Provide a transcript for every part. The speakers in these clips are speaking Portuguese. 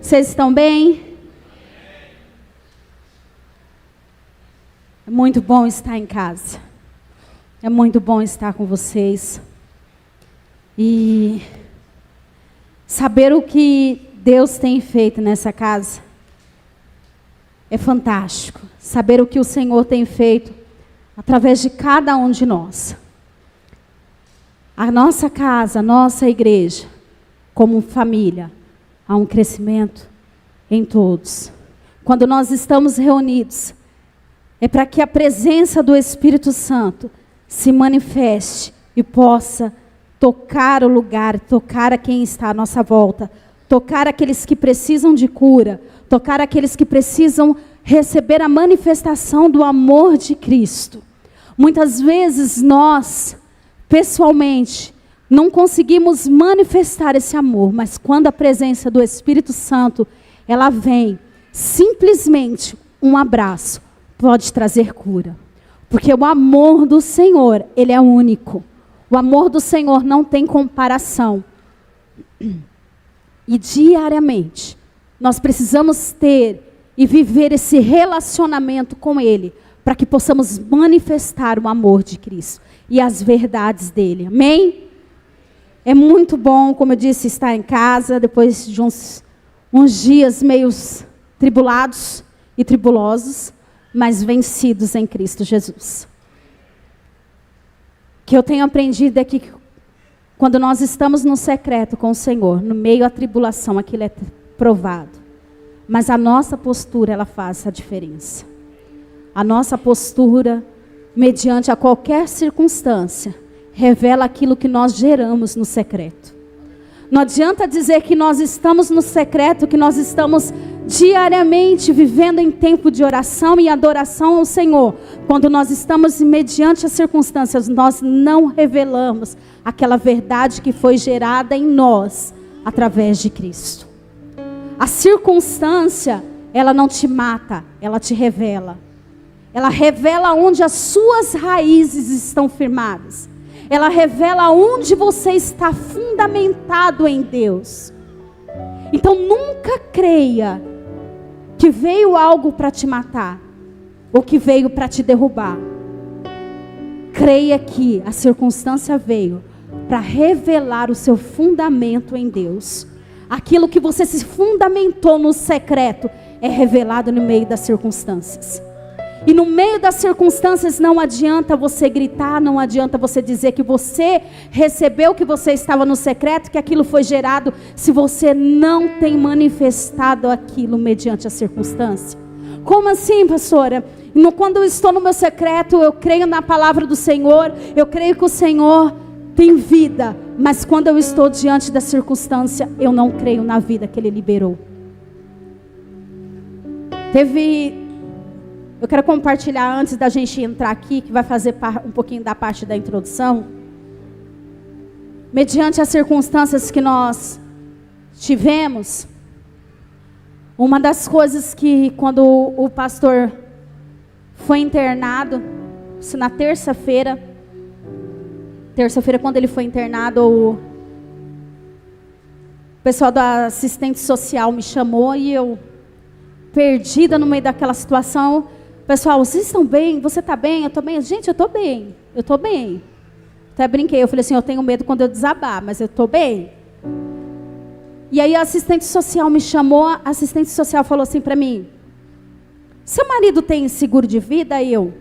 Vocês estão bem? É muito bom estar em casa. É muito bom estar com vocês. E saber o que Deus tem feito nessa casa é fantástico. Saber o que o Senhor tem feito através de cada um de nós. A nossa casa, a nossa igreja, como família, há um crescimento em todos. Quando nós estamos reunidos, é para que a presença do Espírito Santo se manifeste e possa tocar o lugar, tocar a quem está à nossa volta, tocar aqueles que precisam de cura, tocar aqueles que precisam receber a manifestação do amor de Cristo. Muitas vezes nós, pessoalmente, não conseguimos manifestar esse amor, mas quando a presença do Espírito Santo, ela vem, simplesmente um abraço pode trazer cura. Porque o amor do Senhor, ele é único. O amor do Senhor não tem comparação. E diariamente, nós precisamos ter e viver esse relacionamento com Ele, para que possamos manifestar o amor de Cristo e as verdades dele. Amém? É muito bom, como eu disse, estar em casa, depois de uns dias meio tribulados e tribulosos, mas vencidos em Cristo Jesus. O que eu tenho aprendido é que quando nós estamos no secreto com o Senhor, no meio da tribulação, aquilo é provado. Mas a nossa postura, ela faz a diferença. A nossa postura, mediante a qualquer circunstância, revela aquilo que nós geramos no secreto. Não adianta dizer que nós estamos no secreto, que nós estamos diariamente vivendo em tempo de oração e adoração ao Senhor. Quando nós estamos mediante as circunstâncias, nós não revelamos aquela verdade que foi gerada em nós através de Cristo. A circunstância, ela não te mata, ela te revela. Ela revela onde as suas raízes estão firmadas. Ela revela onde você está fundamentado em Deus. Então nunca creia que veio algo para te matar, ou que veio para te derrubar. Creia que a circunstância veio para revelar o seu fundamento em Deus. Aquilo que você se fundamentou no secreto é revelado no meio das circunstâncias. E no meio das circunstâncias não adianta você gritar, não adianta você dizer que você recebeu, que você estava no secreto, que aquilo foi gerado, se você não tem manifestado aquilo mediante a circunstância. Como assim, pastora? Quando eu estou no meu secreto, eu creio na palavra do Senhor, eu creio que o Senhor tem vida, mas quando eu estou diante da circunstância, eu não creio na vida que Ele liberou. Eu quero compartilhar antes da gente entrar aqui, que vai fazer um pouquinho da parte da introdução. Mediante as circunstâncias que nós tivemos, uma das coisas que quando o pastor foi internado, na terça-feira quando ele foi internado, o pessoal da assistente social me chamou e eu, perdida no meio daquela situação, pessoal, vocês estão bem? Você está bem? Eu estou bem? Gente, eu estou bem. Até brinquei, eu falei assim, eu tenho medo quando eu desabar, mas eu estou bem. E aí a assistente social me chamou, a assistente social falou assim para mim, seu marido tem seguro de vida? E eu,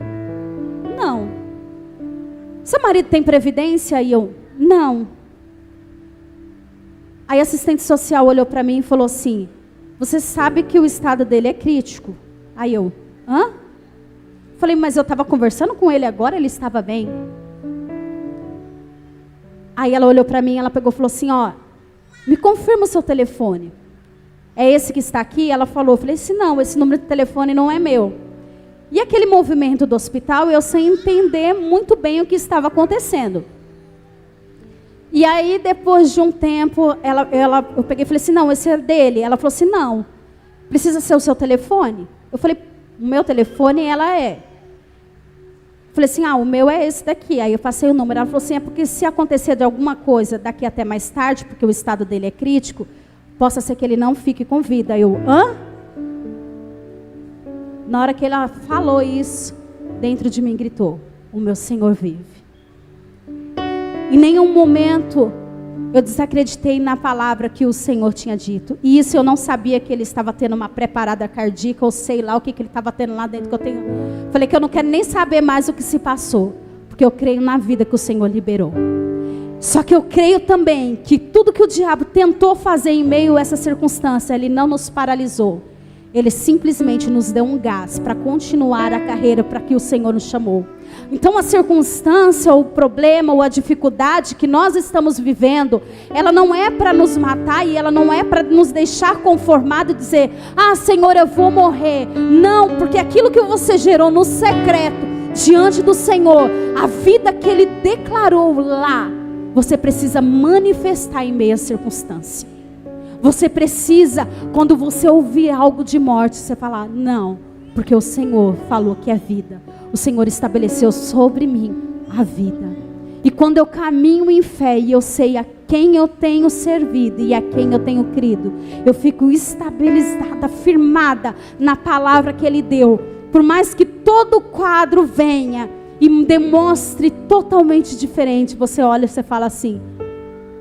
não. Seu marido tem previdência? E eu, não. Aí a assistente social olhou para mim e falou assim, você sabe que o estado dele é crítico? Aí eu, hã? Falei, mas eu estava conversando com ele agora, ele estava bem. Aí ela olhou para mim e ela pegou e falou assim, ó, me confirma o seu telefone. É esse que está aqui? Ela falou, eu falei, não, esse número de telefone não é meu. E aquele movimento do hospital, eu sem entender muito bem o que estava acontecendo. E aí, depois de um tempo, eu peguei e falei assim, não, esse é dele. Ela falou assim, não, precisa ser o seu telefone? Eu falei, o meu telefone, ela é. Falei assim, o meu é esse daqui. Aí eu passei o número. Ela falou assim, é porque se acontecer de alguma coisa daqui até mais tarde, porque o estado dele é crítico, Possa ser que ele não fique com vida. Eu, hã? Na hora que ela falou isso, dentro de mim gritou: o meu Senhor vive. Em nenhum momento eu desacreditei na palavra que o Senhor tinha dito. E isso eu não sabia que ele estava tendo uma preparada cardíaca, ou sei lá o que ele estava tendo lá dentro. Falei que eu não quero nem saber mais o que se passou, porque eu creio na vida que o Senhor liberou. Só que eu creio também que tudo que o diabo tentou fazer em meio a essa circunstância, ele não nos paralisou. Ele simplesmente nos deu um gás para continuar a carreira para que o Senhor nos chamou. Então a circunstância, ou o problema, ou a dificuldade que nós estamos vivendo, ela não é para nos matar e ela não é para nos deixar conformado e dizer: ah, Senhor, eu vou morrer. Não, porque aquilo que você gerou no secreto, diante do Senhor, a vida que Ele declarou lá, você precisa manifestar em meio à circunstância. Você precisa, quando você ouvir algo de morte, você falar: não, porque o Senhor falou que é vida. O Senhor estabeleceu sobre mim a vida. E quando eu caminho em fé e eu sei a quem eu tenho servido e a quem eu tenho crido, eu fico estabilizada, firmada na palavra que Ele deu. Por mais que todo quadro venha e me demonstre totalmente diferente, você olha e você fala assim: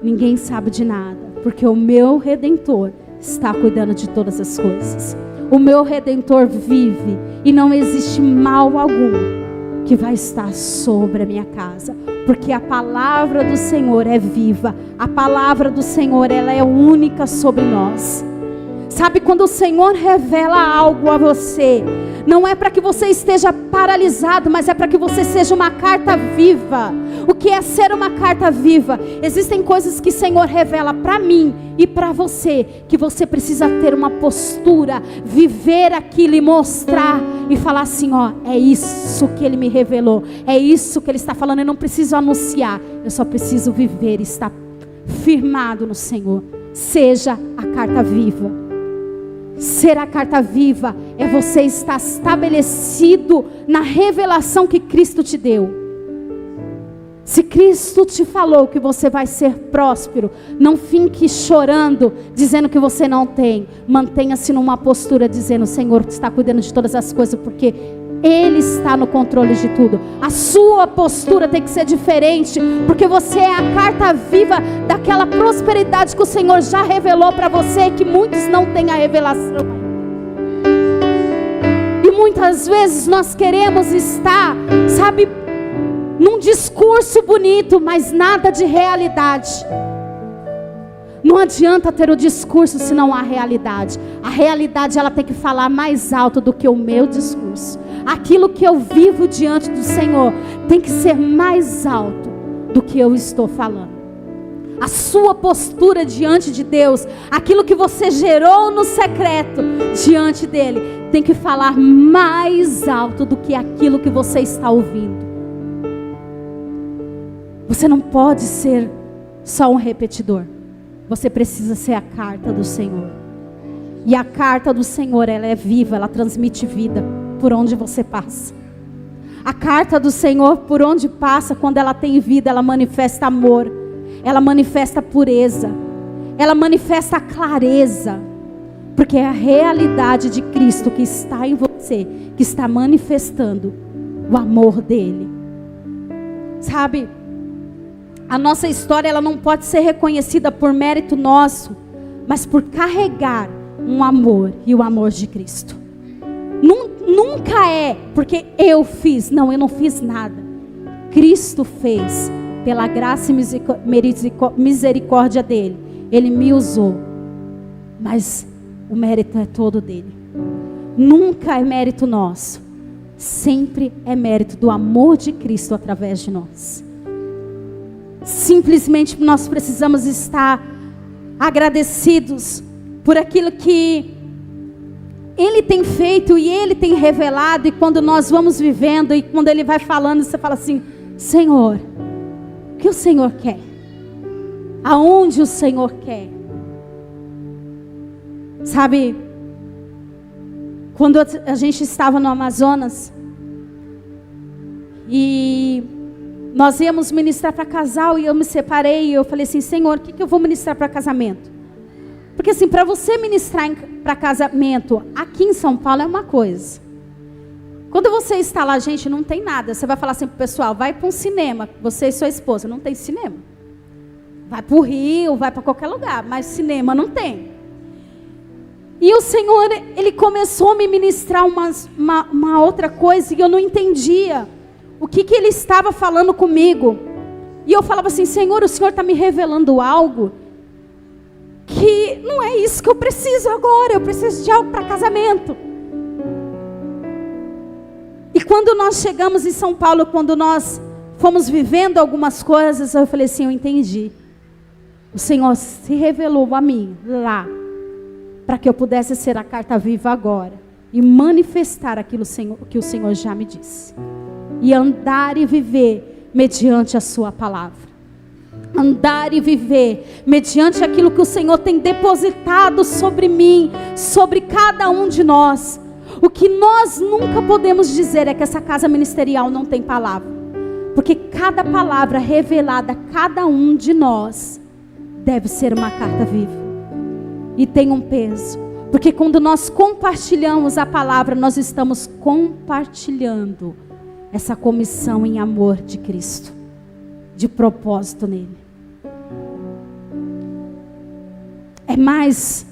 ninguém sabe de nada, porque o meu Redentor está cuidando de todas as coisas. O meu Redentor vive e não existe mal algum que vai estar sobre a minha casa, porque a palavra do Senhor é viva. A palavra do Senhor, ela é única sobre nós. Sabe, quando o Senhor revela algo a você, não é para que você esteja paralisado, mas é para que você seja uma carta viva. O que é ser uma carta viva? Existem coisas que o Senhor revela para mim e para você, que você precisa ter uma postura, viver aquilo e mostrar e falar assim: ó, é isso que Ele me revelou, é isso que Ele está falando. Eu não preciso anunciar, eu só preciso viver e estar firmado no Senhor. Seja a carta viva. Ser a carta viva é você estar estabelecido na revelação que Cristo te deu. Se Cristo te falou que você vai ser próspero, não fique chorando, dizendo que você não tem. Mantenha-se numa postura dizendo: o Senhor está cuidando de todas as coisas, porque Ele está no controle de tudo. A sua postura tem que ser diferente, porque você é a carta viva daquela prosperidade que o Senhor já revelou para você, que muitos não têm a revelação. E muitas vezes nós queremos estar, sabe, num discurso bonito, mas nada de realidade. Não adianta ter o discurso se não há realidade. A realidade, ela tem que falar mais alto do que o meu discurso. Aquilo que eu vivo diante do Senhor tem que ser mais alto do que eu estou falando. A sua postura diante de Deus, aquilo que você gerou no secreto diante dEle, tem que falar mais alto do que aquilo que você está ouvindo. Você não pode ser só um repetidor. Você precisa ser a carta do Senhor. E a carta do Senhor, ela é viva, ela transmite vida por onde você passa. A carta do Senhor, por onde passa, quando ela tem vida, ela manifesta amor, ela manifesta pureza, ela manifesta clareza, porque é a realidade de Cristo que está em você, que está manifestando o amor dele. Sabe, a nossa história, ela não pode ser reconhecida por mérito nosso, mas por carregar um amor e o amor de Cristo. Nunca é porque eu fiz. Não, eu não fiz nada. Cristo fez pela graça e misericórdia dele. Ele me usou, mas o mérito é todo dele. Nunca é mérito nosso. Sempre é mérito do amor de Cristo através de nós. Simplesmente nós precisamos estar agradecidos por aquilo que Ele tem feito e Ele tem revelado. E quando nós vamos vivendo e quando Ele vai falando, você fala assim: Senhor, o que o Senhor quer? Aonde o Senhor quer? Sabe, quando a gente estava no Amazonas e nós íamos ministrar para casal, e eu me separei e eu falei assim: Senhor, o que eu vou ministrar para casamento? Porque assim, para você ministrar para casamento aqui em São Paulo é uma coisa. Quando você está lá, gente, não tem nada. Você vai falar assim pro pessoal, vai para um cinema, você e sua esposa, não tem cinema. Vai para o Rio, vai para qualquer lugar, mas cinema não tem. E o Senhor, Ele começou a me ministrar uma outra coisa e eu não entendia o que Ele estava falando comigo. E eu falava assim, Senhor, o Senhor está me revelando algo que não é isso que eu preciso agora, eu preciso de algo para casamento. E quando nós chegamos em São Paulo, quando nós fomos vivendo algumas coisas, eu falei assim, eu entendi. O Senhor se revelou a mim lá, para que eu pudesse ser a carta viva agora e manifestar aquilo que o Senhor já me disse. E andar e viver mediante a sua palavra. Andar e viver mediante aquilo que o Senhor tem depositado sobre mim, sobre cada um de nós. O que nós nunca podemos dizer é que essa casa ministerial não tem palavra. Porque cada palavra revelada a cada um de nós deve ser uma carta viva. E tem um peso. Porque quando nós compartilhamos a palavra, nós estamos compartilhando essa comissão em amor de Cristo. De propósito nele. É mais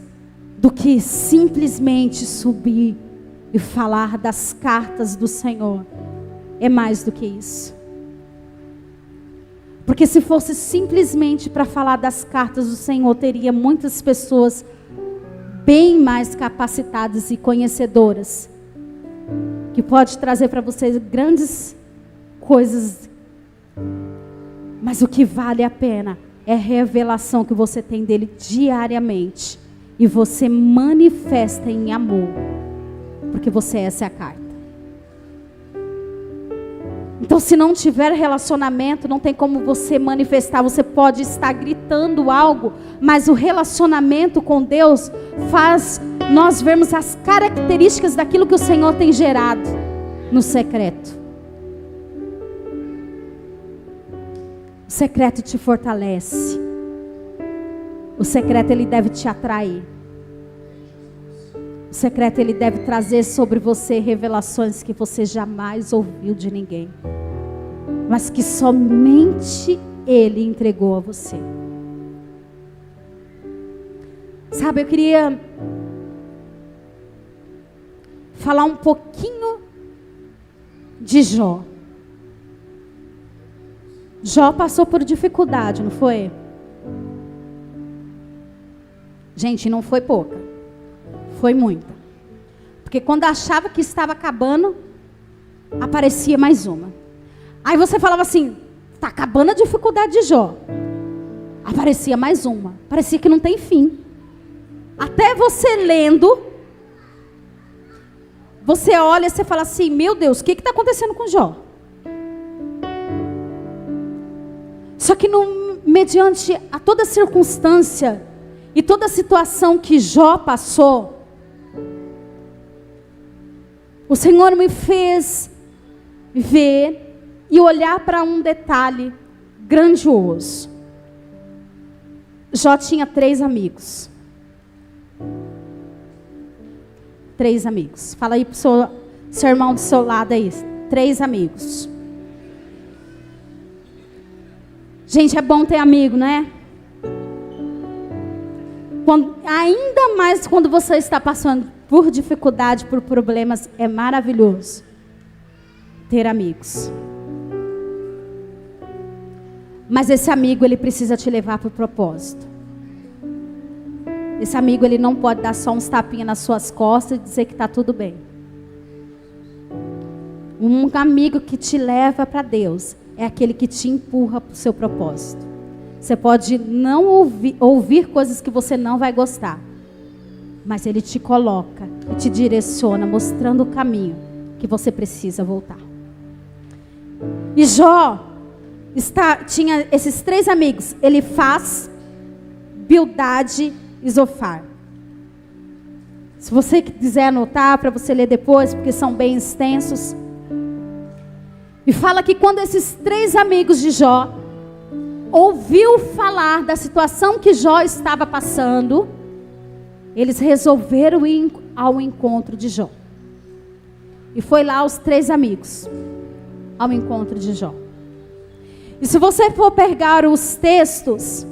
do que simplesmente subir e falar das cartas do Senhor. É mais do que isso. Porque se fosse simplesmente para falar das cartas do Senhor, teria muitas pessoas bem mais capacitadas e conhecedoras, que pode trazer para vocês grandes coisas. Mas o que vale a pena é a revelação que você tem dele diariamente. E você manifesta em amor. Porque essa é a carta. Então, se não tiver relacionamento, não tem como você manifestar. Você pode estar gritando algo, mas o relacionamento com Deus faz nós vermos as características daquilo que o Senhor tem gerado no secreto. O secreto te fortalece. O secreto, ele deve te atrair. O secreto, ele deve trazer sobre você revelações que você jamais ouviu de ninguém, mas que somente ele entregou a você. Sabe, eu queria falar um pouquinho de Jó. Jó passou por dificuldade, não foi? Gente, não foi pouca. Foi muita. Porque quando achava que estava acabando, aparecia mais uma. Aí você falava assim, está acabando a dificuldade de Jó. Aparecia mais uma. Parecia que não tem fim. Até você lendo, você olha e você fala assim, meu Deus, o que está acontecendo com Jó? Só que mediante a toda circunstância e toda situação que Jó passou, o Senhor me fez ver e olhar para um detalhe grandioso. Jó tinha 3 amigos. 3 amigos. Fala aí pro seu irmão do seu lado aí. 3 amigos. Gente, é bom ter amigo, né? Ainda mais quando você está passando por dificuldade, por problemas, é maravilhoso ter amigos. Mas esse amigo, ele precisa te levar para o propósito. Esse amigo, ele não pode dar só uns tapinhas nas suas costas e dizer que está tudo bem. Um amigo que te leva para Deus é aquele que te empurra para o seu propósito. Você pode não ouvir coisas que você não vai gostar, mas ele te coloca e te direciona, mostrando o caminho que você precisa voltar. E Jó tinha esses 3 amigos, Elifaz, Bildade e Zofar. Se você quiser anotar para você ler depois, porque são bem extensos. E fala que quando esses 3 amigos de Jó ouviu falar da situação que Jó estava passando, eles resolveram ir ao encontro de Jó. E foi lá os 3 amigos ao encontro de Jó. E se você for pegar os textos,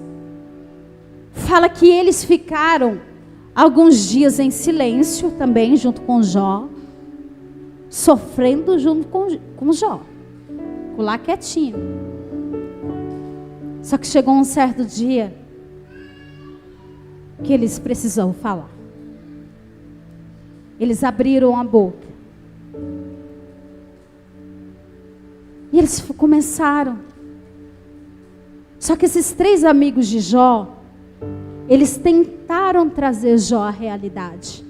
fala que eles ficaram alguns dias em silêncio também, junto com Jó, sofrendo junto com Jó, ficou lá quietinho. Só que chegou um certo dia que eles precisavam falar. Eles abriram a boca. E eles começaram. Só que esses 3 amigos de Jó, eles tentaram trazer Jó à realidade.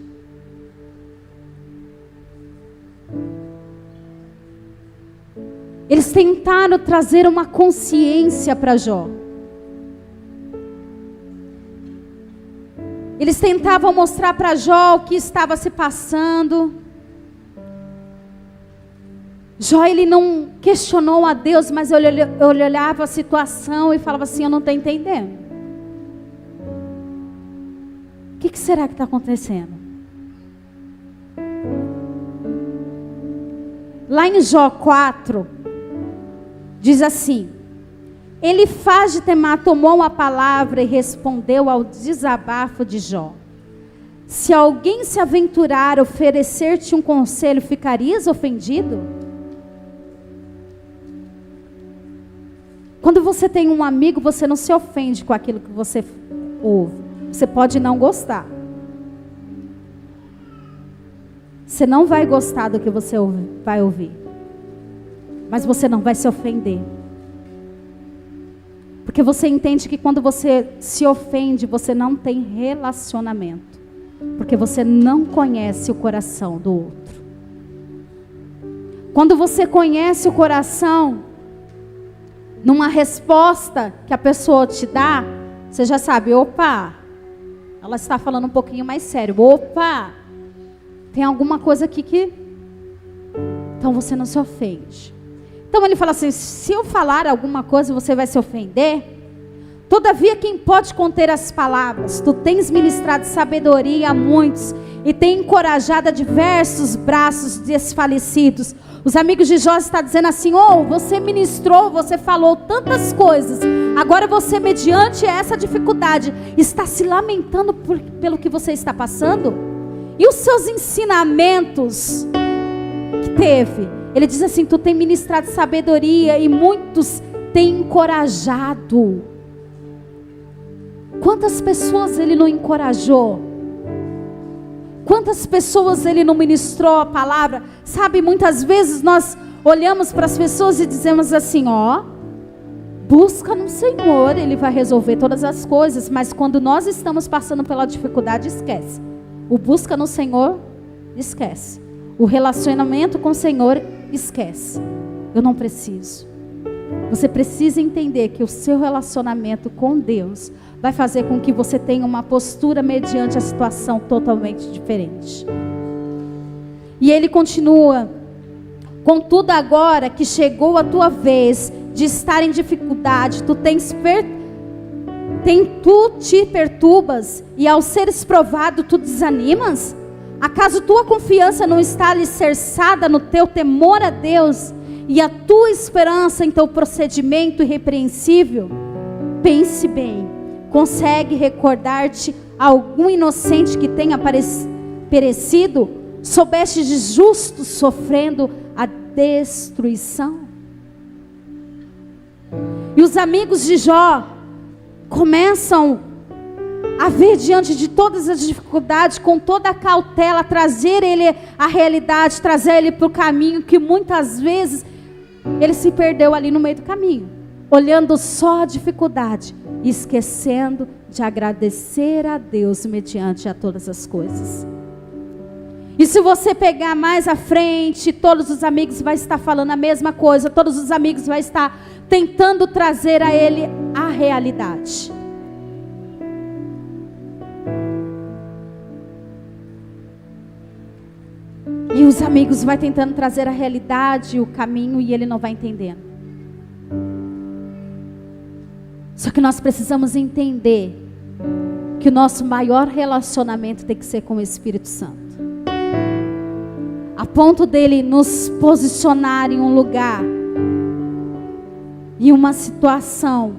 Eles tentaram trazer uma consciência para Jó. Eles tentavam mostrar para Jó o que estava se passando. Jó, ele não questionou a Deus, mas ele olhava a situação e falava assim: eu não estou entendendo. O que será que está acontecendo? Lá em Jó 4, diz assim: Elifaz de Temá tomou a palavra e respondeu ao desabafo de Jó: se alguém se aventurar a oferecer-te um conselho, ficarias ofendido? Quando você tem um amigo, você não se ofende com aquilo que você ouve. Você pode não gostar. Você não vai gostar do que você vai ouvir. Mas você não vai se ofender. Porque você entende que quando você se ofende, você não tem relacionamento. Porque você não conhece o coração do outro. Quando você conhece o coração, numa resposta que a pessoa te dá, você já sabe: opa, ela está falando um pouquinho mais sério. Opa, tem alguma coisa aqui que... Então você não se ofende. Então ele fala assim: se eu falar alguma coisa, você vai se ofender? Todavia, quem pode conter as palavras? Tu tens ministrado sabedoria a muitos e tem encorajado a diversos braços desfalecidos. Os amigos de Jó estão dizendo assim: você ministrou, você falou tantas coisas. Agora você, mediante essa dificuldade, está se lamentando pelo que você está passando? E os seus ensinamentos que teve? Ele diz assim: tu tem ministrado sabedoria e muitos têm encorajado. Quantas pessoas ele não encorajou? Quantas pessoas ele não ministrou a palavra? Sabe, muitas vezes nós olhamos para as pessoas e dizemos assim: busca no Senhor, Ele vai resolver todas as coisas. Mas quando nós estamos passando pela dificuldade, esquece. O busca no Senhor, esquece. O relacionamento com o Senhor, esquece. Eu não preciso. Você precisa entender que o seu relacionamento com Deus vai fazer com que você tenha uma postura mediante a situação totalmente diferente. E ele continua: contudo, agora que chegou a tua vez de estar em dificuldade, tu te perturbas, e ao seres provado, tu desanimas? Acaso tua confiança não está alicerçada no teu temor a Deus, e a tua esperança em teu procedimento irrepreensível? Pense bem. Consegue recordar-te algum inocente que tenha perecido? Soubeste de justos sofrendo a destruição? E os amigos de Jó começam a ver diante de todas as dificuldades, com toda a cautela, trazer ele à realidade, trazer ele para o caminho, que muitas vezes ele se perdeu ali no meio do caminho, olhando só a dificuldade, esquecendo de agradecer a Deus mediante a todas as coisas. E se você pegar mais à frente, todos os amigos vão estar falando a mesma coisa, todos os amigos vão estar tentando trazer a ele a realidade. E os amigos vão tentando trazer a realidade, o caminho, e ele não vai entendendo. Só que nós precisamos entender que o nosso maior relacionamento tem que ser com o Espírito Santo. A ponto dele nos posicionar em um lugar, em uma situação,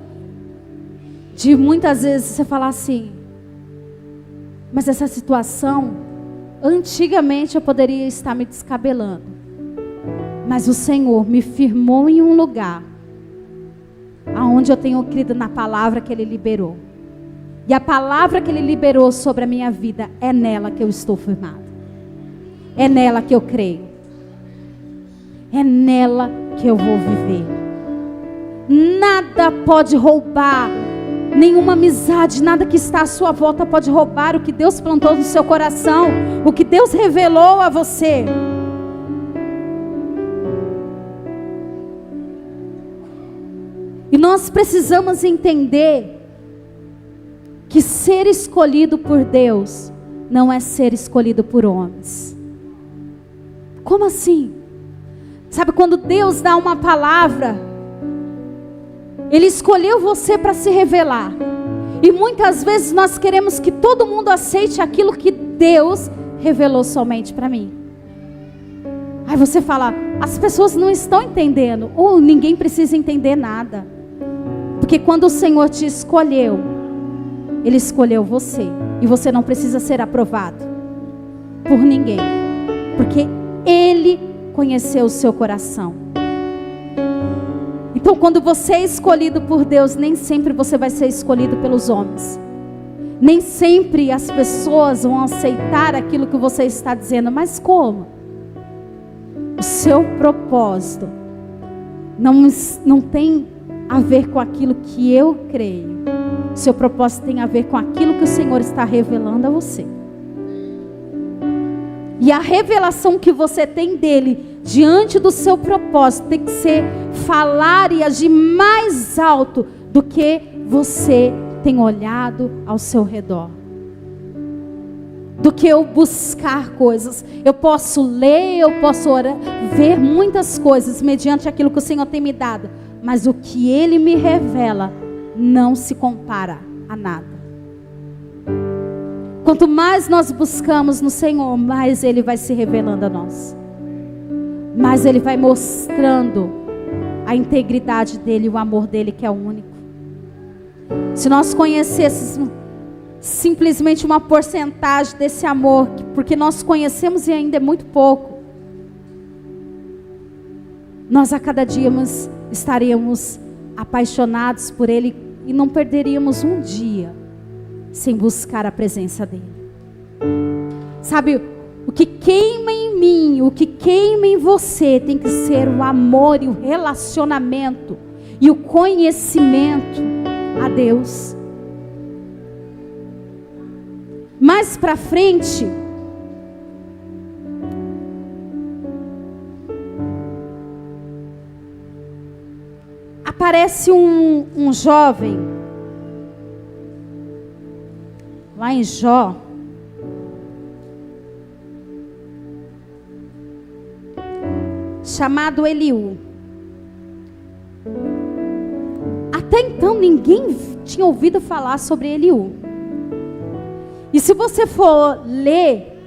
de muitas vezes você falar assim, mas essa situação, antigamente eu poderia estar me descabelando, mas o Senhor me firmou em um lugar, aonde eu tenho crido na palavra que Ele liberou. E a palavra que Ele liberou sobre a minha vida, é nela que eu estou firmado. É nela que eu creio. É nela que eu vou viver. Nada pode roubar, nenhuma amizade, nada que está à sua volta pode roubar o que Deus plantou no seu coração, o que Deus revelou a você. E nós precisamos entender que ser escolhido por Deus não é ser escolhido por homens. Como assim? Sabe, quando Deus dá uma palavra, Ele escolheu você para se revelar. E muitas vezes nós queremos que todo mundo aceite aquilo que Deus revelou somente para mim. Aí você fala, as pessoas não estão entendendo. Ou ninguém precisa entender nada. Porque quando o Senhor te escolheu, Ele escolheu você. E você não precisa ser aprovado por ninguém. Porque Ele conheceu o seu coração. Então quando você é escolhido por Deus, nem sempre você vai ser escolhido pelos homens. Nem sempre as pessoas vão aceitar aquilo que você está dizendo. Mas como? O seu propósito não tem a ver com aquilo que eu creio. O seu propósito tem a ver com aquilo que o Senhor está revelando a você. E a revelação que você tem dele, diante do seu propósito, tem que ser falar e agir mais alto do que você tem olhado ao seu redor. Do que eu buscar coisas. Eu posso ler, eu posso orar, ver muitas coisas mediante aquilo que o Senhor tem me dado. Mas o que Ele me revela não se compara a nada. Quanto mais nós buscamos no Senhor, mais Ele vai se revelando a nós. Mais Ele vai mostrando a integridade dEle, o amor dEle que é o único. Se nós conhecêssemos simplesmente uma porcentagem desse amor, porque nós conhecemos e ainda é muito pouco, nós a cada dia estaríamos apaixonados por Ele e não perderíamos um dia sem buscar a presença dEle. Sabe, o que queima em mim, o que queima em você tem que ser o amor e o relacionamento e o conhecimento a Deus. Mais para frente, aparece um jovem, lá em Jó, chamado Eliú. Até então ninguém tinha ouvido falar sobre Eliú. E se você for ler,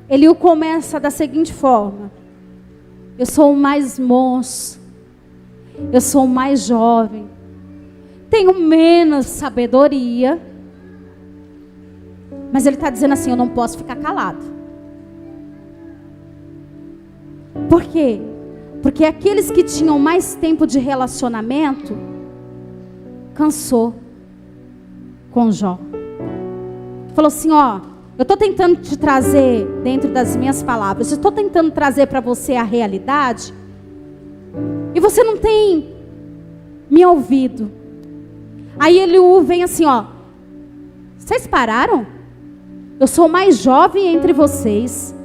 Eliú começa da seguinte forma: eu sou o mais moço, eu sou o mais jovem, tenho menos sabedoria, mas ele está dizendo assim, eu não posso ficar calado. Por quê? Porque aqueles que tinham mais tempo de relacionamento, cansou com Jó. Falou assim, ó, eu estou tentando te trazer dentro das minhas palavras, eu estou tentando trazer para você a realidade, e você não tem me ouvido. Aí Eliú vem assim, ó, vocês pararam? Eu sou o mais jovem entre vocês,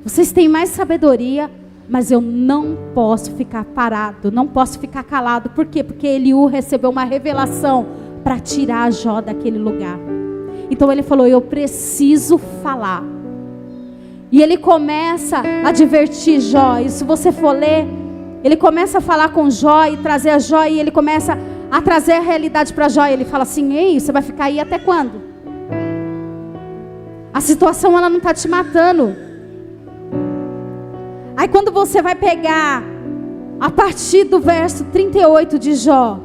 vocês têm mais sabedoria, mas eu não posso ficar parado, não posso ficar calado. Por quê? Porque Eliú recebeu uma revelação para tirar Jó daquele lugar. Então ele falou, eu preciso falar. E ele começa a advertir Jó. E se você for ler, ele começa a falar com Jó e trazer a Jó. E ele começa a trazer a realidade para Jó. Ele fala assim: ei, você vai ficar aí até quando? A situação ela não está te matando. Aí quando você vai pegar a partir do verso 38 de Jó,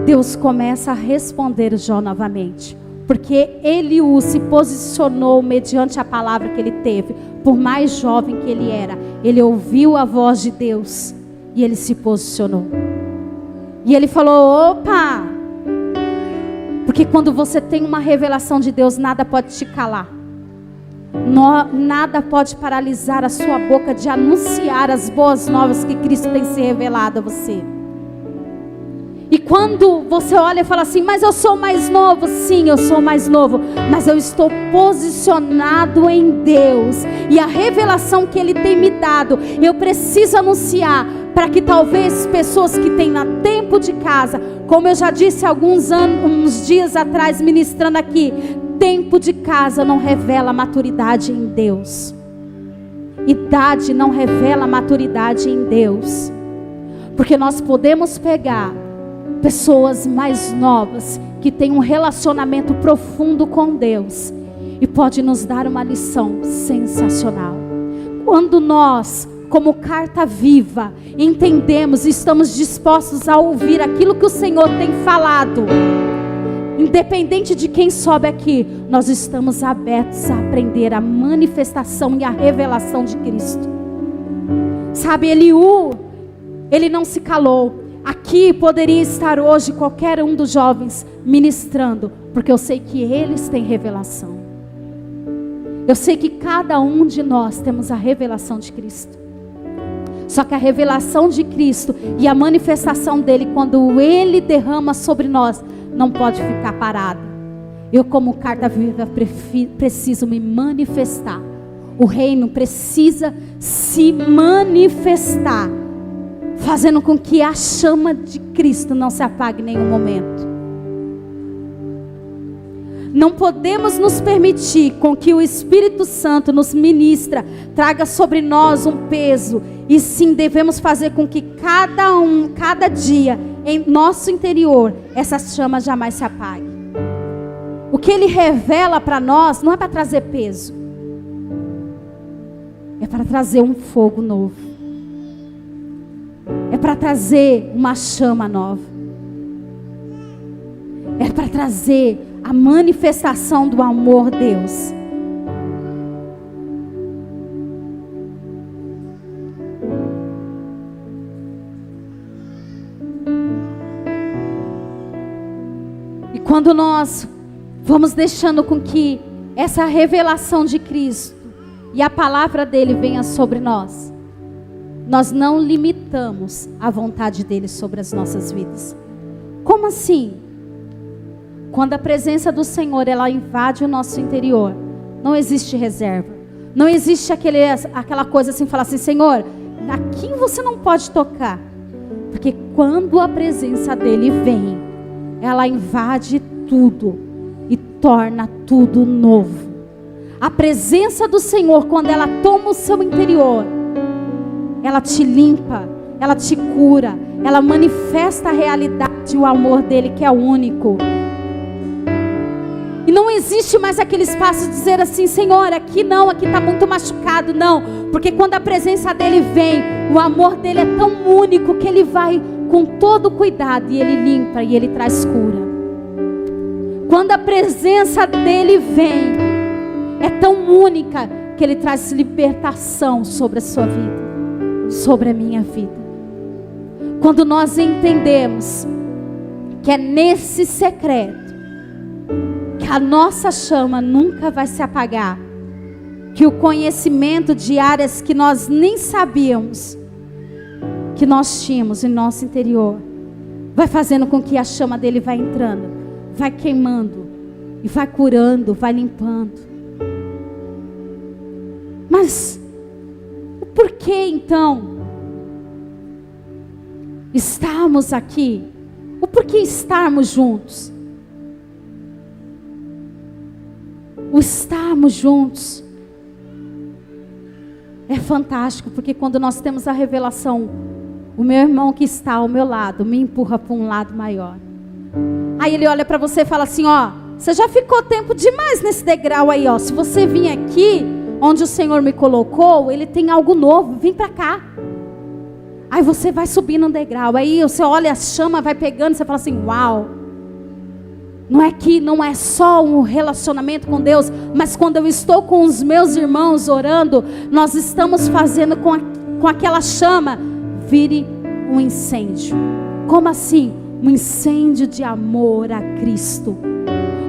Deus começa a responder Jó novamente. Porque Eliú se posicionou mediante a palavra que ele teve. Por mais jovem que ele era, ele ouviu a voz de Deus e ele se posicionou. E ele falou: opa! Porque quando você tem uma revelação de Deus, nada pode te calar. Nada pode paralisar a sua boca de anunciar as boas novas que Cristo tem se revelado a você. E quando você olha e fala assim: mas eu sou mais novo. Sim, eu sou mais novo, mas eu estou posicionado em Deus. E a revelação que Ele tem me dado, eu preciso anunciar, para que talvez pessoas que têm tempo de casa, como eu já disse uns dias atrás ministrando aqui, tempo de casa não revela maturidade em Deus. Idade não revela maturidade em Deus. Porque nós podemos pegar pessoas mais novas que têm um relacionamento profundo com Deus e pode nos dar uma lição sensacional. Quando nós, como carta viva, entendemos e estamos dispostos a ouvir aquilo que o Senhor tem falado, independente de quem sobe aqui, nós estamos abertos a aprender a manifestação e a revelação de Cristo. Sabe, Eliú, ele não se calou. Aqui poderia estar hoje qualquer um dos jovens ministrando, porque eu sei que eles têm revelação. Eu sei que cada um de nós temos a revelação de Cristo. Só que a revelação de Cristo e a manifestação dele, quando ele derrama sobre nós, não pode ficar parada. Eu, como carta viva, preciso me manifestar. O reino precisa se manifestar, fazendo com que a chama de Cristo não se apague em nenhum momento. Não podemos nos permitir com que o Espírito Santo nos ministra, traga sobre nós um peso. E sim, devemos fazer com que cada dia, em nosso interior, essa chama jamais se apague. O que Ele revela para nós não é para trazer peso, é para trazer um fogo novo. É para trazer uma chama nova. É para trazer a manifestação do amor de Deus. E quando nós vamos deixando com que essa revelação de Cristo e a palavra dele venha sobre nós, nós não limitamos a vontade dele sobre as nossas vidas. Como assim? Quando a presença do Senhor, ela invade o nosso interior, não existe reserva. Não existe aquela coisa assim, falar assim: Senhor, aqui você não pode tocar. Porque quando a presença dele vem, ela invade tudo e torna tudo novo. A presença do Senhor, quando ela toma o seu interior, ela te limpa, ela te cura, ela manifesta a realidade e o amor dele, que é único. E não existe mais aquele espaço de dizer assim: Senhor, aqui não, aqui está muito machucado. Não, porque quando a presença dele vem, o amor dele é tão único que ele vai com todo cuidado e ele limpa e ele traz cura. Quando a presença dele vem, é tão única que ele traz libertação sobre a sua vida, sobre a minha vida. Quando nós entendemos que é nesse secreto que a nossa chama nunca vai se apagar, que o conhecimento de áreas que nós nem sabíamos que nós tínhamos em nosso interior, vai fazendo com que a chama dele vai entrando, vai queimando e vai curando, vai limpando. Mas o porquê então estarmos aqui? O porquê estarmos juntos? O estarmos juntos é fantástico, porque quando nós temos a revelação, o meu irmão que está ao meu lado me empurra para um lado maior. Aí ele olha para você e fala assim, ó, você já ficou tempo demais nesse degrau aí, ó. Se você vir aqui, onde o Senhor me colocou, Ele tem algo novo, vem para cá. Aí você vai subindo um degrau, aí você olha a chama, vai pegando, você fala assim, uau. Não é que não é só um relacionamento com Deus, mas quando eu estou com os meus irmãos orando, nós estamos fazendo com aquela chama, vire um incêndio. Como assim? Um incêndio de amor a Cristo.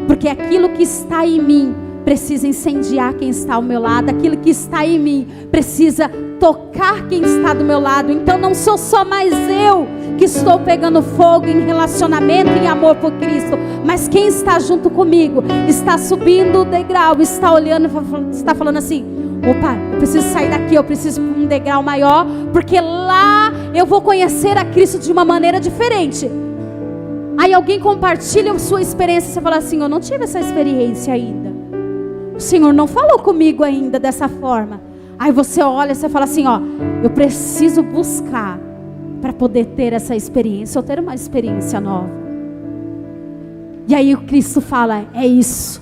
Porque aquilo que está em mim precisa incendiar quem está ao meu lado. Aquilo que está em mim precisa tocar quem está do meu lado. Então não sou só mais eu que estou pegando fogo em relacionamento, em amor por Cristo, mas quem está junto comigo, está subindo o degrau, está olhando, está falando assim, opa, eu preciso sair daqui, eu preciso ir para um degrau maior, porque lá eu vou conhecer a Cristo de uma maneira diferente. Aí alguém compartilha a sua experiência, você fala assim, eu não tive essa experiência ainda, o Senhor não falou comigo ainda dessa forma. Aí você olha, você fala assim, ó, eu preciso buscar para poder ter essa experiência, ou ter uma experiência nova. E aí o Cristo fala, é isso,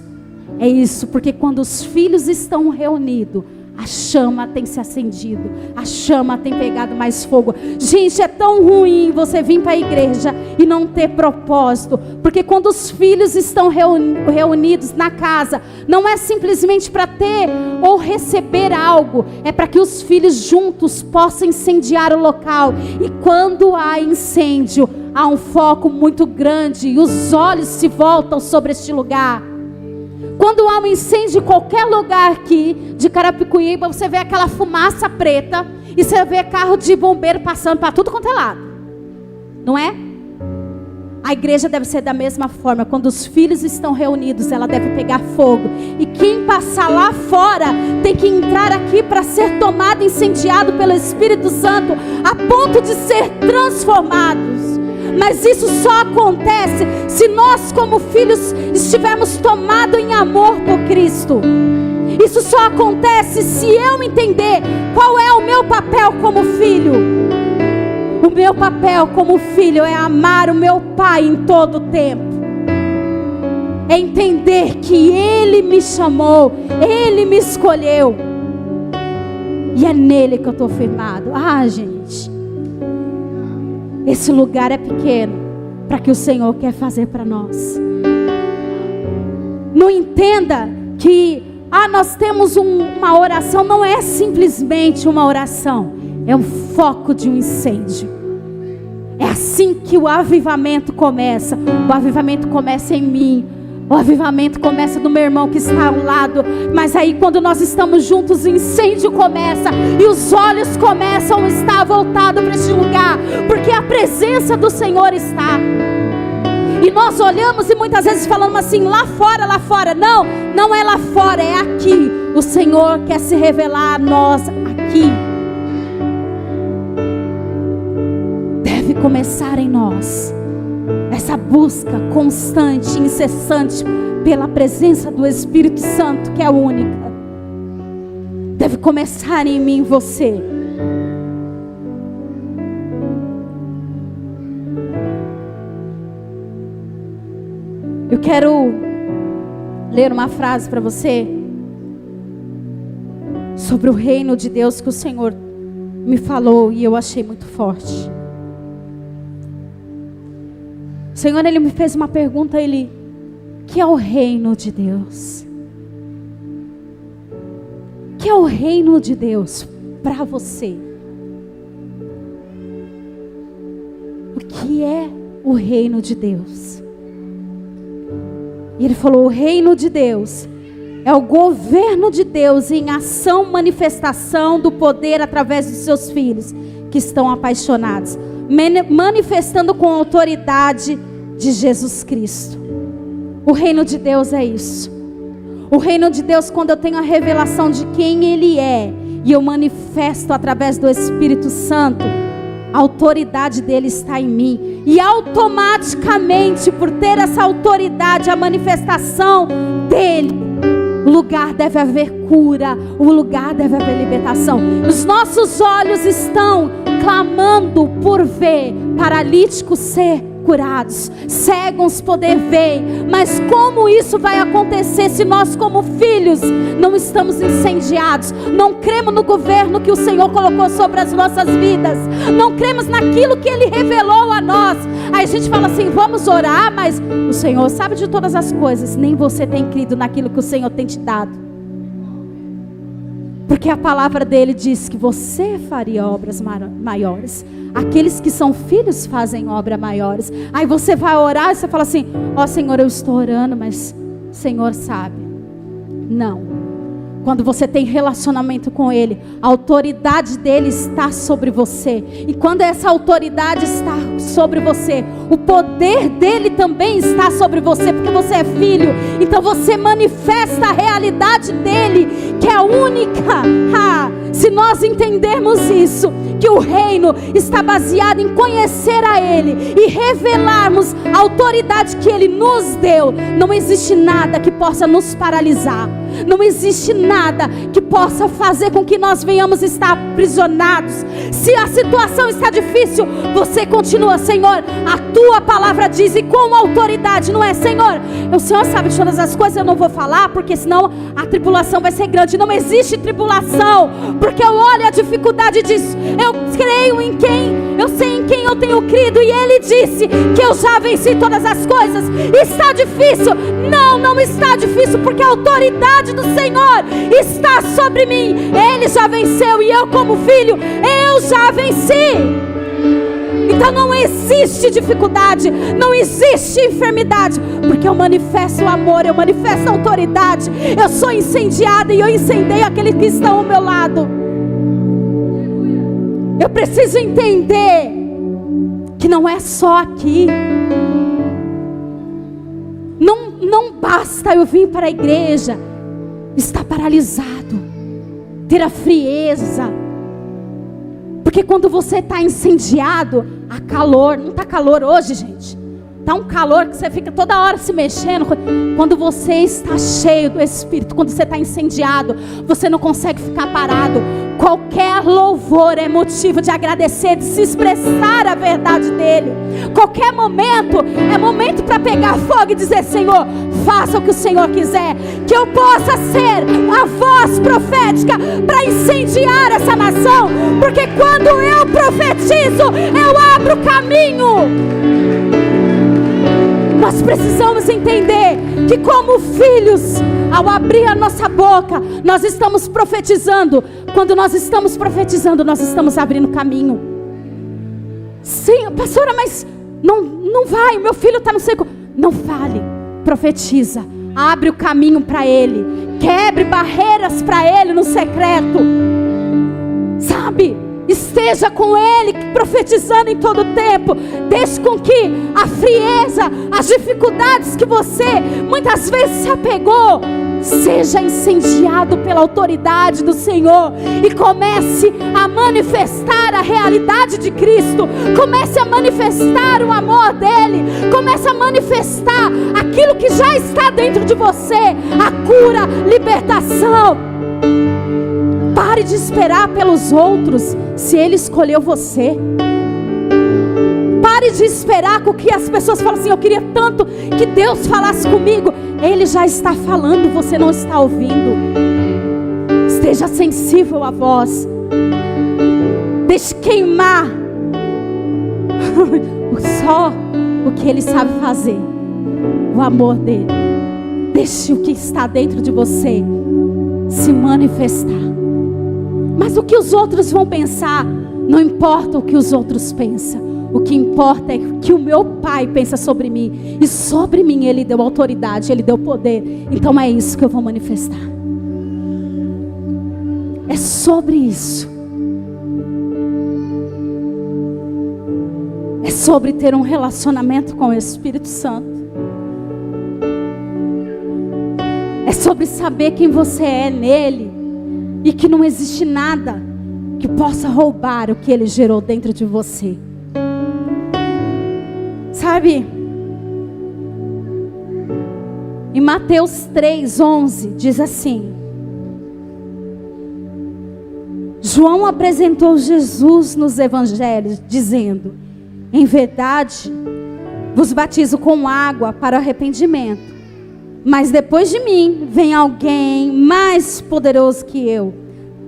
porque quando os filhos estão reunidos, a chama tem se acendido, a chama tem pegado mais fogo. Gente, é tão ruim você vir para a igreja e não ter propósito, porque quando os filhos estão reunidos na casa, não é simplesmente para ter ou receber algo, é para que os filhos juntos possam incendiar o local. E quando há incêndio, há um foco muito grande e os olhos se voltam sobre este lugar. Quando há um incêndio em qualquer lugar aqui de Carapicuíba, você vê aquela fumaça preta e você vê carro de bombeiro passando para tudo quanto é lado, não é? A igreja deve ser da mesma forma. Quando os filhos estão reunidos, ela deve pegar fogo. E quem passar lá fora tem que entrar aqui para ser tomado, incendiado pelo Espírito Santo, a ponto de ser transformados. Mas isso só acontece se nós como filhos estivermos tomados em amor por Cristo. Isso só acontece se eu entender qual é o meu papel como filho. O meu papel como filho é amar o meu pai em todo o tempo. É entender que Ele me chamou, Ele me escolheu. E é nele que eu estou firmado. Ah, gente, esse lugar é pequeno para que o Senhor quer fazer para nós. Não entenda que nós temos uma oração. Não é simplesmente uma oração, é um foco de um incêndio. É assim que o avivamento começa. O avivamento começa em mim. O avivamento começa no meu irmão que está ao lado. Mas aí quando nós estamos juntos, o incêndio começa. E os olhos começam a estar voltados para este lugar. Porque a presença do Senhor está. E nós olhamos e muitas vezes falamos assim, lá fora, lá fora. Não, não é lá fora, é aqui. O Senhor quer se revelar a nós aqui. Deve começar em nós essa busca constante, incessante pela presença do Espírito Santo, que é única. Deve começar em mim, em você. Eu quero ler uma frase para você sobre o reino de Deus que o Senhor me falou e eu achei muito forte. O Senhor, Ele me fez uma pergunta, que é o reino de Deus? Que é o reino de Deus para você? O que é o reino de Deus? E Ele falou, o reino de Deus é o governo de Deus em ação, manifestação do poder através dos seus filhos que estão apaixonados, manifestando com autoridade de Jesus Cristo. O reino de Deus é isso. O reino de Deus, quando eu tenho a revelação de quem Ele é, e eu manifesto através do Espírito Santo, a autoridade dele está em mim. E automaticamente, por ter essa autoridade, a manifestação dele, o lugar deve haver cura, o lugar deve haver libertação. Os nossos olhos estão clamando por ver paralíticos ser curados, cegos poder ver. Mas como isso vai acontecer se nós, como filhos, não estamos incendiados, não cremos no governo que o Senhor colocou sobre as nossas vidas, não cremos naquilo que Ele revelou a nós? Aí a gente fala assim: vamos orar, mas o Senhor sabe de todas as coisas. Nem você tem crido naquilo que o Senhor tem te dado, porque a palavra dele diz que você faria obras maiores. Aqueles que são filhos fazem obras maiores. Aí você vai orar e você fala assim: ó Senhor, eu estou orando, mas o Senhor sabe. Não. Quando você tem relacionamento com Ele, a autoridade dele está sobre você. E quando essa autoridade está sobre você, o poder dele também está sobre você, porque você é filho. Então você manifesta a realidade dele, que é única. Se nós entendermos isso, que o reino está baseado em conhecer a Ele e revelarmos a autoridade que Ele nos deu, não existe nada que possa nos paralisar. Não existe nada que possa fazer com que nós venhamos estar aprisionados. Se a situação está difícil, você continua: Senhor, a tua palavra diz, e com autoridade, não é? Senhor, o Senhor sabe de todas as coisas, eu não vou falar, porque senão a tribulação vai ser grande. Não existe tribulação, porque eu olho a dificuldade e diz: eu creio em quem, eu sei em quem eu tenho crido, e Ele disse que eu já venci todas as coisas. Está difícil? Não está difícil, porque a autoridade do Senhor está sobre mim. Ele já venceu, e eu, como filho, eu já venci. Então não existe dificuldade, não existe enfermidade, porque eu manifesto o amor, eu manifesto a autoridade. Eu sou incendiada e eu incendeio aqueles que estão ao meu lado. Eu preciso entender que não é só aqui. Não basta eu vir para a igreja, estar paralisado, ter a frieza. Porque quando você está incendiado, há calor. Não está calor hoje, gente? Está um calor que você fica toda hora se mexendo. Quando você está cheio do Espírito, quando você está incendiado, você não consegue ficar parado. Qualquer louvor é motivo de agradecer, de se expressar a verdade dele. Qualquer momento é momento para pegar fogo e dizer: Senhor, faça o que o Senhor quiser. Que eu possa ser a voz profética para incendiar essa nação. Porque quando eu profetizo, eu abro caminho. Nós precisamos entender que, como filhos, ao abrir a nossa boca, nós estamos profetizando. Quando nós estamos profetizando, nós estamos abrindo caminho. Sim, pastora, mas não vai, meu filho está no seco. Não fale, profetiza, abre o caminho para ele, quebre barreiras para ele no secreto, sabe? Esteja com Ele, profetizando em todo o tempo. Deixe com que a frieza, as dificuldades que você muitas vezes se apegou, seja incendiado pela autoridade do Senhor. E comece a manifestar a realidade de Cristo. Comece a manifestar o amor dEle. Comece a manifestar aquilo que já está dentro de você. A cura, libertação. Pare de esperar pelos outros, se Ele escolheu você. Pare de esperar com que as pessoas falem assim: eu queria tanto que Deus falasse comigo. Ele já está falando, você não está ouvindo. Esteja sensível à voz. Deixe queimar só o que Ele sabe fazer, o amor dEle. Deixe o que está dentro de você se manifestar. Mas o que os outros vão pensar, não importa o que os outros pensam. O que importa é que o meu Pai pensa sobre mim. E sobre mim Ele deu autoridade, Ele deu poder. Então é isso que eu vou manifestar. É sobre isso. É sobre ter um relacionamento com o Espírito Santo. É sobre saber quem você é nele. E que não existe nada que possa roubar o que Ele gerou dentro de você. Sabe? Em Mateus 3:11 diz assim: João apresentou Jesus nos evangelhos, dizendo: em verdade, vos batizo com água para arrependimento, mas depois de mim vem alguém mais poderoso que eu,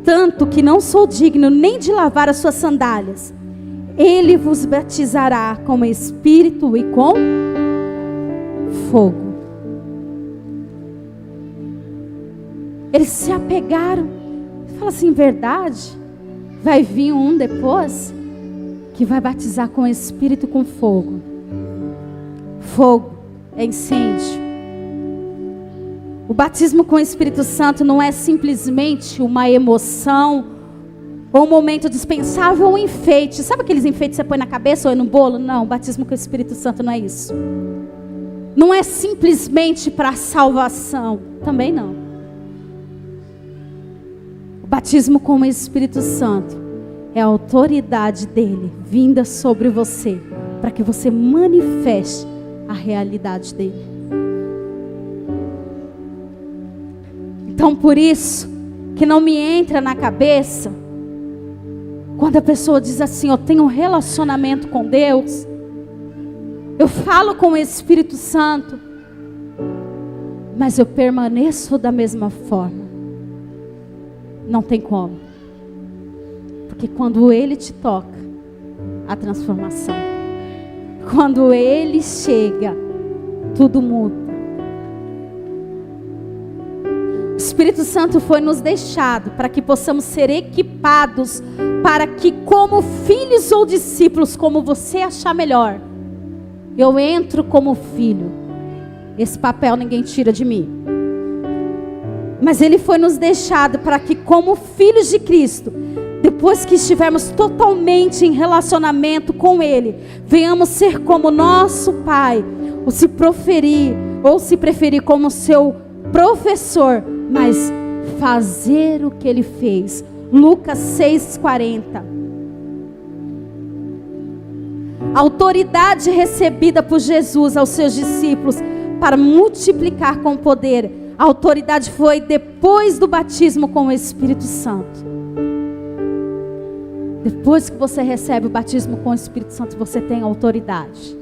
tanto que não sou digno nem de lavar as suas sandálias. Ele vos batizará com Espírito e com fogo. Eles se apegaram. Fala assim: verdade, vai vir um depois que vai batizar com Espírito e com fogo. Fogo é incêndio. O batismo com o Espírito Santo não é simplesmente uma emoção ou um momento dispensável ou um enfeite. Sabe aqueles enfeites que você põe na cabeça ou no bolo? Não, o batismo com o Espírito Santo não é isso. Não é simplesmente para salvação. Também não. O batismo com o Espírito Santo é a autoridade dele vinda sobre você, para que você manifeste a realidade dele. Então, por isso que não me entra na cabeça quando a pessoa diz assim: eu tenho um relacionamento com Deus, eu falo com o Espírito Santo, mas eu permaneço da mesma forma. Não tem como. Porque quando Ele te toca, a transformação. Quando Ele chega, tudo muda. O Espírito Santo foi nos deixado para que possamos ser equipados, para que como filhos ou discípulos, como você achar melhor, eu entro como filho. Esse papel ninguém tira de mim. Mas Ele foi nos deixado para que como filhos de Cristo, depois que estivermos totalmente em relacionamento com Ele, venhamos ser como nosso Pai, ou se preferir como seu professor, mas fazer o que Ele fez. Lucas 6,40. A autoridade recebida por Jesus aos seus discípulos para multiplicar com poder, a autoridade foi depois do batismo com o Espírito Santo. Depois que você recebe o batismo com o Espírito Santo, você tem a autoridade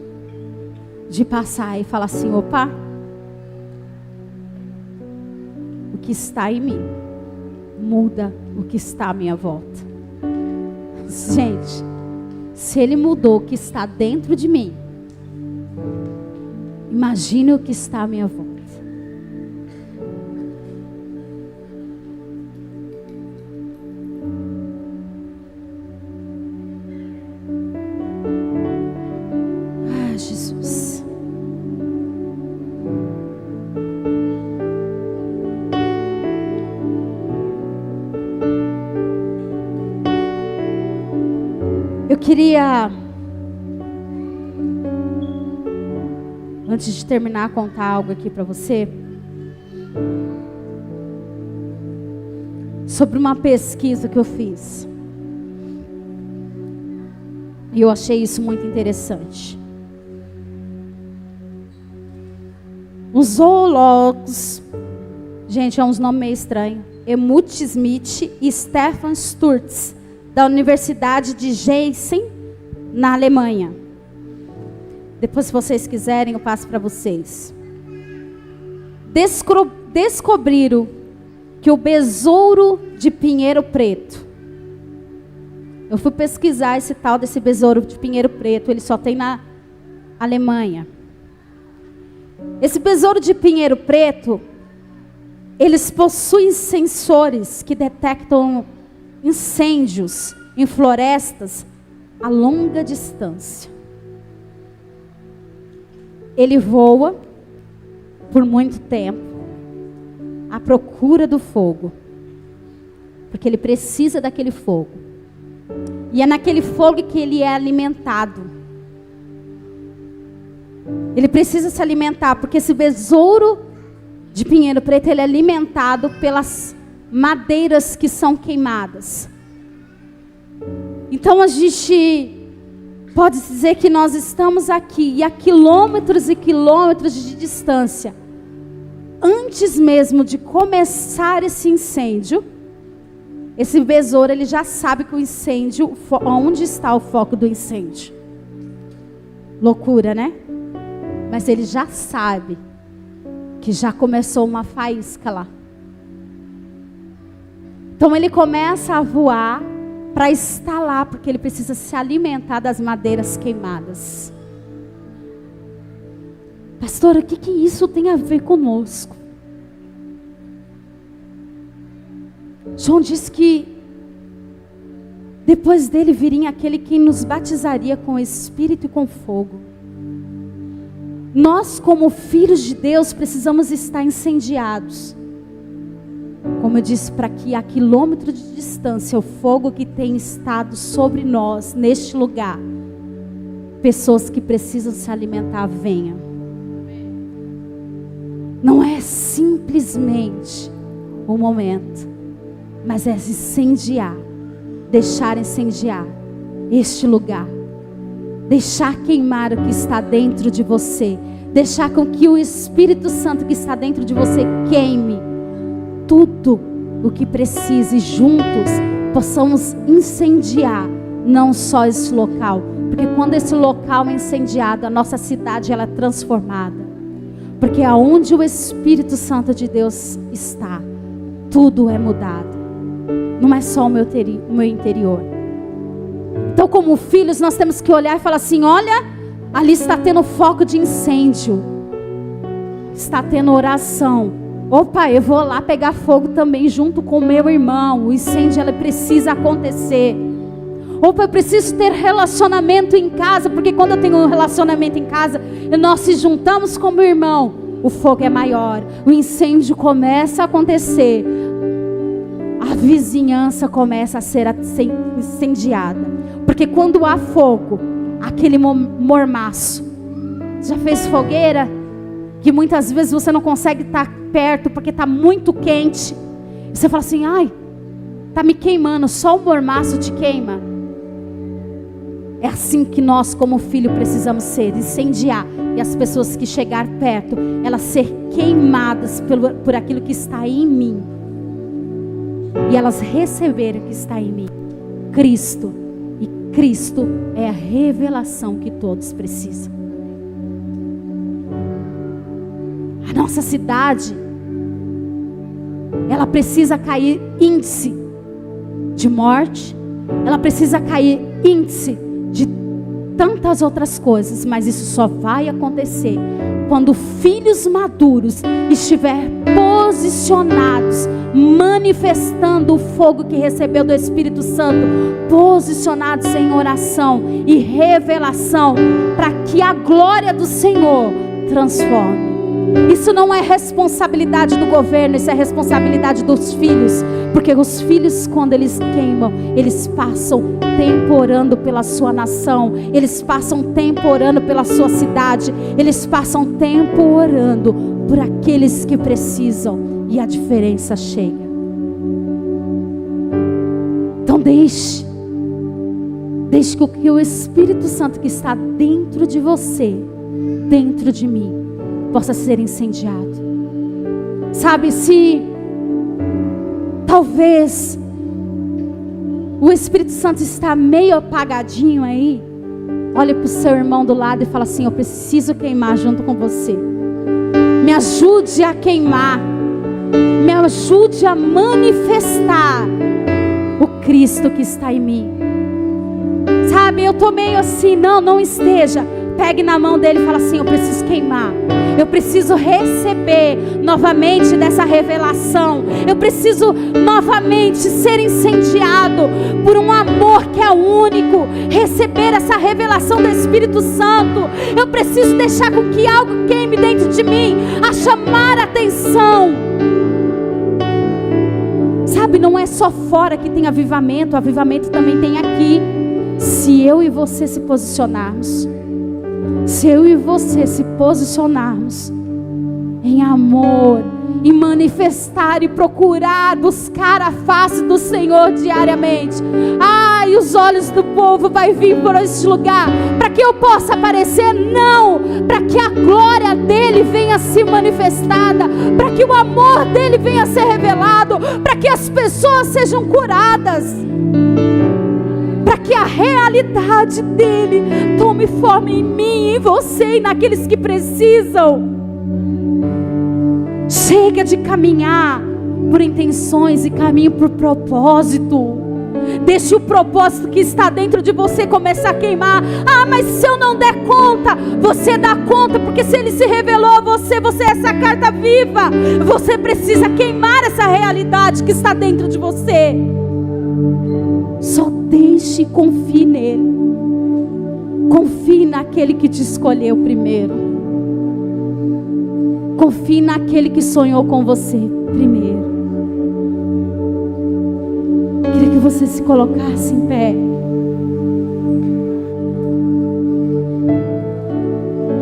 de passar e falar assim: opa, o que está em mim muda o que está à minha volta. Gente, se Ele mudou o que está dentro de mim, imagine o que está à minha volta. Ah, Jesus. Eu queria, antes de terminar, contar algo aqui para você sobre uma pesquisa que eu fiz. E eu achei isso muito interessante. Os zoólogos, gente, é uns nomes meio estranhos, Helmut Schmidt e Stefan Sturz, da Universidade de Gießen, na Alemanha. Depois, se vocês quiserem, eu passo para vocês. Descobriram que o besouro de pinheiro preto, eu fui pesquisar esse tal desse besouro de pinheiro preto, ele só tem na Alemanha. Esse besouro de pinheiro preto, eles possuem sensores que detectam incêndios em florestas a longa distância. Ele voa por muito tempo à procura do fogo, porque ele precisa daquele fogo. E é naquele fogo que ele é alimentado. Ele precisa se alimentar, porque esse besouro de pinheiro preto, ele é alimentado pelas madeiras que são queimadas. Então a gente pode dizer que nós estamos aqui, e a quilômetros e quilômetros de distância. Antes mesmo de começar esse incêndio, esse besouro, ele já sabe que o incêndio, onde está o foco do incêndio. Loucura, né? Mas ele já sabe que já começou uma faísca lá. Então ele começa a voar para estar lá, porque ele precisa se alimentar das madeiras queimadas. Pastora, o que isso tem a ver conosco? João diz que depois dele viria aquele que nos batizaria com o Espírito e com fogo. Nós, como filhos de Deus, precisamos estar incendiados. Como eu disse, para que a quilômetro de distância, o fogo que tem estado sobre nós, neste lugar, pessoas que precisam se alimentar, venham. Não é simplesmente um momento, mas é incendiar, deixar incendiar este lugar, deixar queimar o que está dentro de você, deixar com que o Espírito Santo que está dentro de você queime tudo o que precise, juntos possamos incendiar não só esse local, porque quando esse local é incendiado, a nossa cidade ela é transformada, porque aonde o Espírito Santo de Deus está, tudo é mudado, não é só o meu interior. Então, como filhos, nós temos que olhar e falar assim: olha, ali está tendo foco de incêndio, está tendo oração. Opa, eu vou lá pegar fogo também junto com o meu irmão. O incêndio ele precisa acontecer. Opa, eu preciso ter relacionamento em casa, porque quando eu tenho um relacionamento em casa, nós se juntamos como irmão, o fogo é maior, o incêndio começa a acontecer, a vizinhança começa a ser incendiada, porque quando há fogo, aquele mormaço, já fez fogueira, que muitas vezes você não consegue estar perto, porque está muito quente, e você fala assim: ai, está me queimando, só o mormaço te queima. É assim que nós como filho precisamos ser, incendiar, e as pessoas que chegar perto, elas ser queimadas por aquilo que está em mim, e elas receberem o que está em mim, Cristo, e Cristo é a revelação que todos precisam. A nossa cidade, ela precisa cair índice de morte, ela precisa cair índice de tantas outras coisas, mas isso só vai acontecer quando filhos maduros estiverem posicionados, manifestando o fogo que recebeu do Espírito Santo, posicionados em oração e revelação, para que a glória do Senhor transforme. Isso não é responsabilidade do governo, isso é responsabilidade dos filhos, porque os filhos, quando eles queimam, eles passam tempo orando pela sua nação, eles passam tempo orando pela sua cidade, eles passam tempo orando por aqueles que precisam, e a diferença chega. Então deixe que o Espírito Santo que está dentro de você, dentro de mim, possa ser incendiado. Sabe, se talvez o Espírito Santo está meio apagadinho aí, olhe para o seu irmão do lado e fala assim: eu preciso queimar junto com você. Me ajude a queimar, me ajude a manifestar o Cristo que está em mim. Sabe, eu estou meio assim, não esteja. Pegue na mão dele e fala assim: eu preciso queimar, eu preciso receber novamente dessa revelação, eu preciso novamente ser incendiado por um amor que é único, receber essa revelação do Espírito Santo. Eu preciso deixar com que algo queime dentro de mim, a chamar a atenção. Sabe, não é só fora que tem avivamento, o avivamento também tem aqui. Se eu e você se posicionarmos, se eu e você se posicionarmos em amor, e manifestar e procurar, buscar a face do Senhor diariamente, e os olhos do povo vai vir por este lugar, para que eu possa aparecer? Não, para que a glória dele venha a ser manifestada, para que o amor dele venha a ser revelado, para que as pessoas sejam curadas, para que a realidade dele tome forma em mim, em você e naqueles que precisam. Chega de caminhar por intenções e caminho por propósito. Deixe o propósito que está dentro de você começar a queimar. Ah, mas se eu não der conta, você dá conta, porque se ele se revelou a você, você é essa carta viva. Você precisa queimar essa realidade que está dentro de você. Só deixe e confie nele. Confie naquele que te escolheu primeiro. Confie naquele que sonhou com você primeiro. Queria que você se colocasse em pé.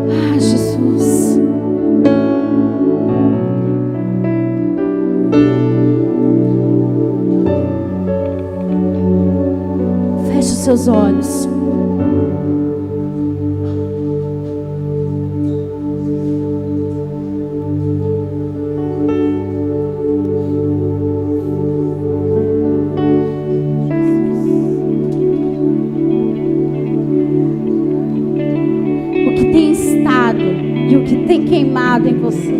Ah, Jesus. Feche os seus olhos. Em você.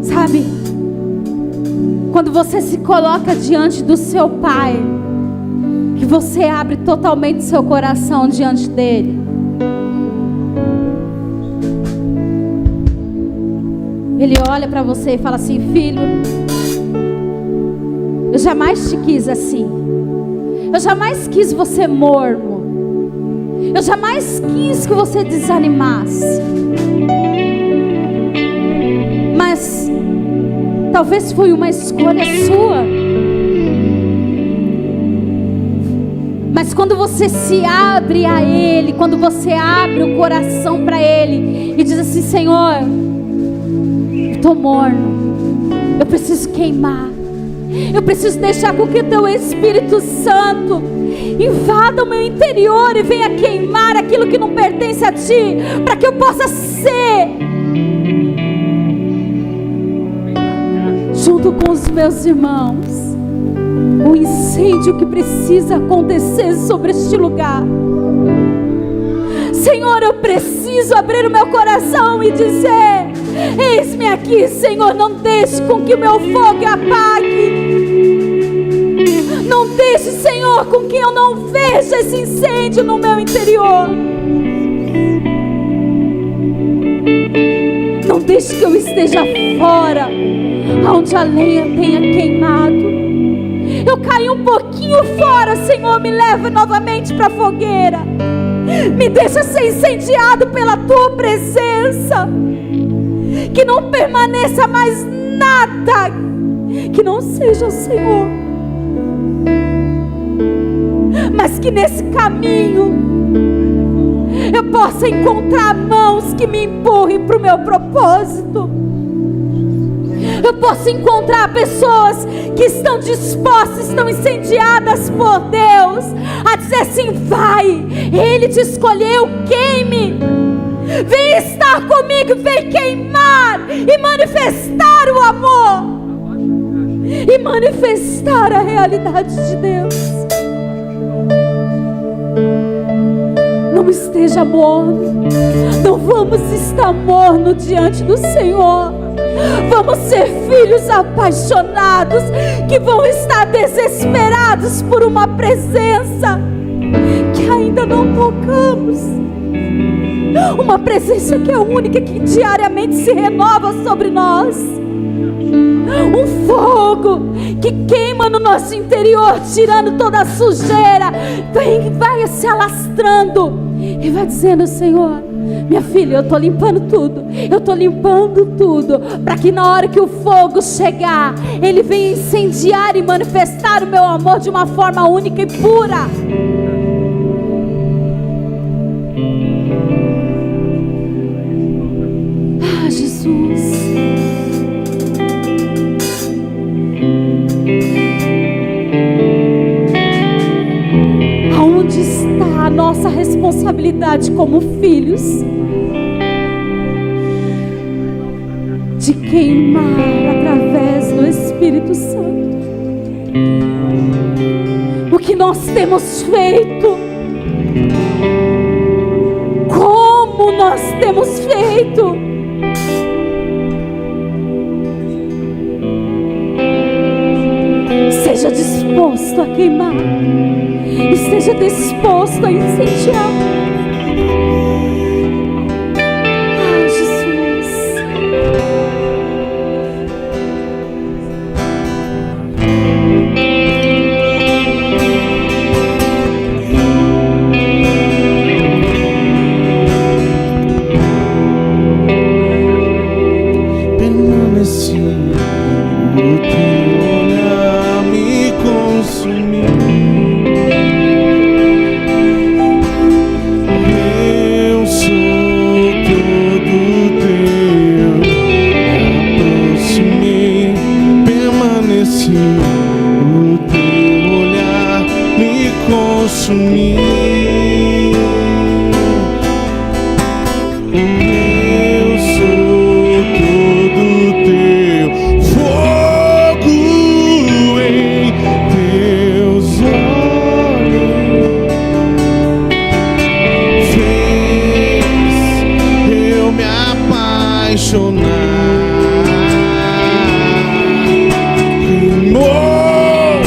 Sabe, quando você se coloca diante do seu Pai, que você abre totalmente seu coração diante dele, ele olha para você e fala assim: filho, eu jamais te quis assim. Eu jamais quis você morno. Eu jamais quis que você desanimasse. Mas talvez foi uma escolha sua. Mas quando você se abre a Ele, quando você abre o coração para Ele e diz assim: Senhor, eu estou morno, eu preciso queimar, eu preciso deixar com que o Teu Espírito Santo invada o meu interior e venha queimar aquilo que não pertence a Ti, para que eu possa ser, junto com os meus irmãos, o incêndio que precisa acontecer sobre este lugar. Senhor, eu preciso abrir o meu coração e dizer: eis-me aqui, Senhor, não deixe com que o meu fogo apague. Não deixe, Senhor, com que eu não veja esse incêndio no meu interior. Não deixe que eu esteja fora, onde a lenha tenha queimado. Eu caí um pouquinho fora, Senhor, me leva novamente para a fogueira. Me deixa ser incendiado pela Tua presença. Que não permaneça mais nada que não seja o Senhor. Mas que nesse caminho eu possa encontrar mãos que me empurrem para o meu propósito. Eu posso encontrar pessoas que estão dispostas, estão incendiadas por Deus, a dizer assim: vai, Ele te escolheu, queime. Vem estar comigo, vem queimar e manifestar o amor e manifestar a realidade de Deus. Não esteja morno. Não vamos estar morno diante do Senhor. Vamos ser filhos apaixonados, que vão estar desesperados por uma presença que ainda não tocamos. Uma presença que é única, que diariamente se renova sobre nós. Um fogo que queima no nosso interior, tirando toda a sujeira. Vai se alastrando e vai dizendo: Senhor, minha filha, eu estou limpando tudo. Eu estou limpando tudo, para que na hora que o fogo chegar, Ele venha incendiar e manifestar o meu amor de uma forma única e pura. Ah, Jesus. Aonde está a nossa responsabilidade como filhos? de queimar através do Espírito Santo. O que nós temos feito, como nós temos feito. Esteja disposto a queimar, esteja disposto a incendiar. Ah, Jesus. Permaneci, o teu olhar me consumiu. Eu sou todo teu, me aproximei, permaneci, o teu olhar me consumiu. Eu sou todo teu, fogo em teus olhos fez eu me apaixonar. Queimou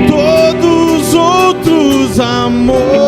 todos os outros amores.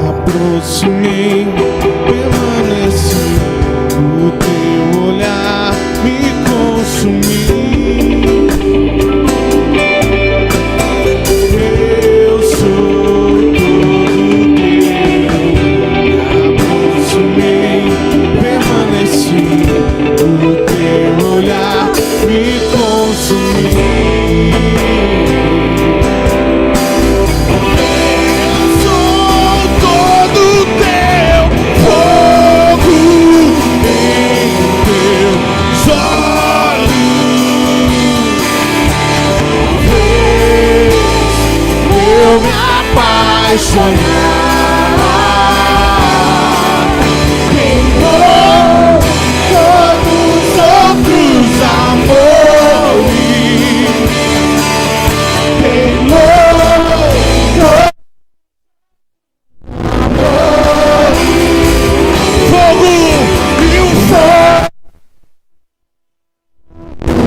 Aproximei, permaneci, o teu olhar me consumiu. Eu sou todo teu, aproximei, permaneci, o teu olhar me consumiu. Apaixonar, queimou todos os outros amores, queimou todos os amores, fogo e o fogo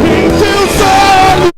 em teus olhos.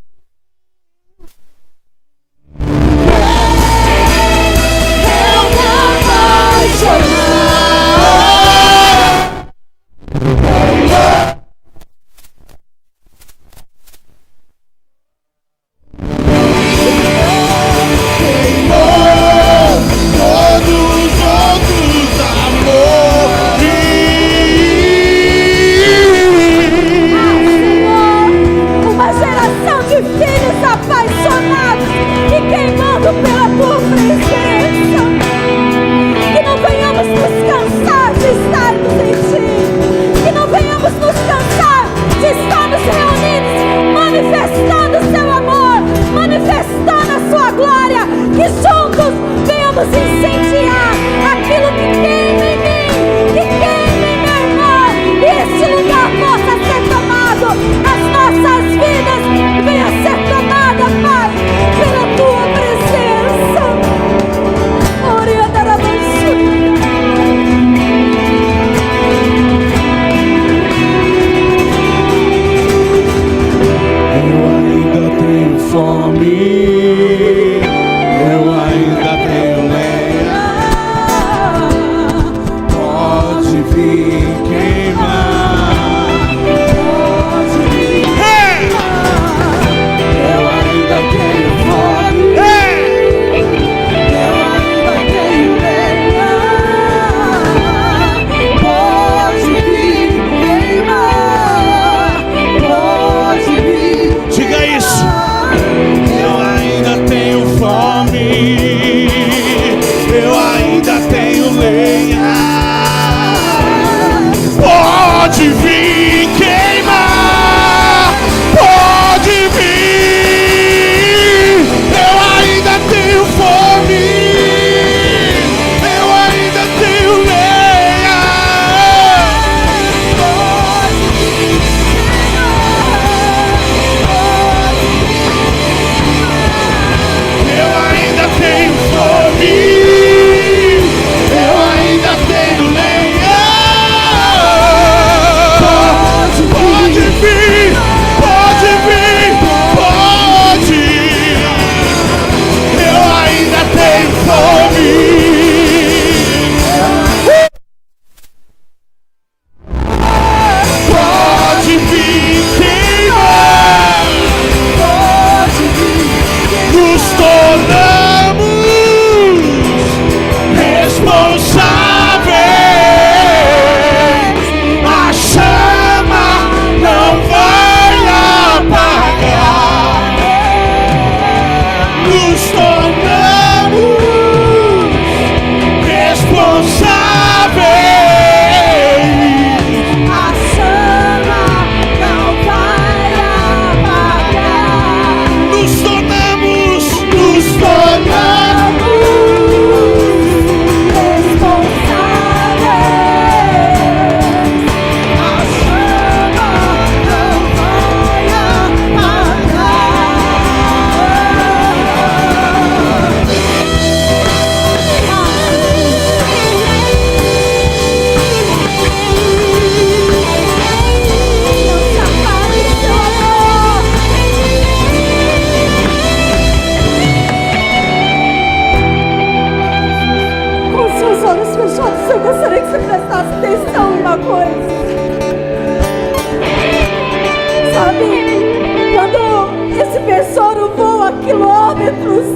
quilômetros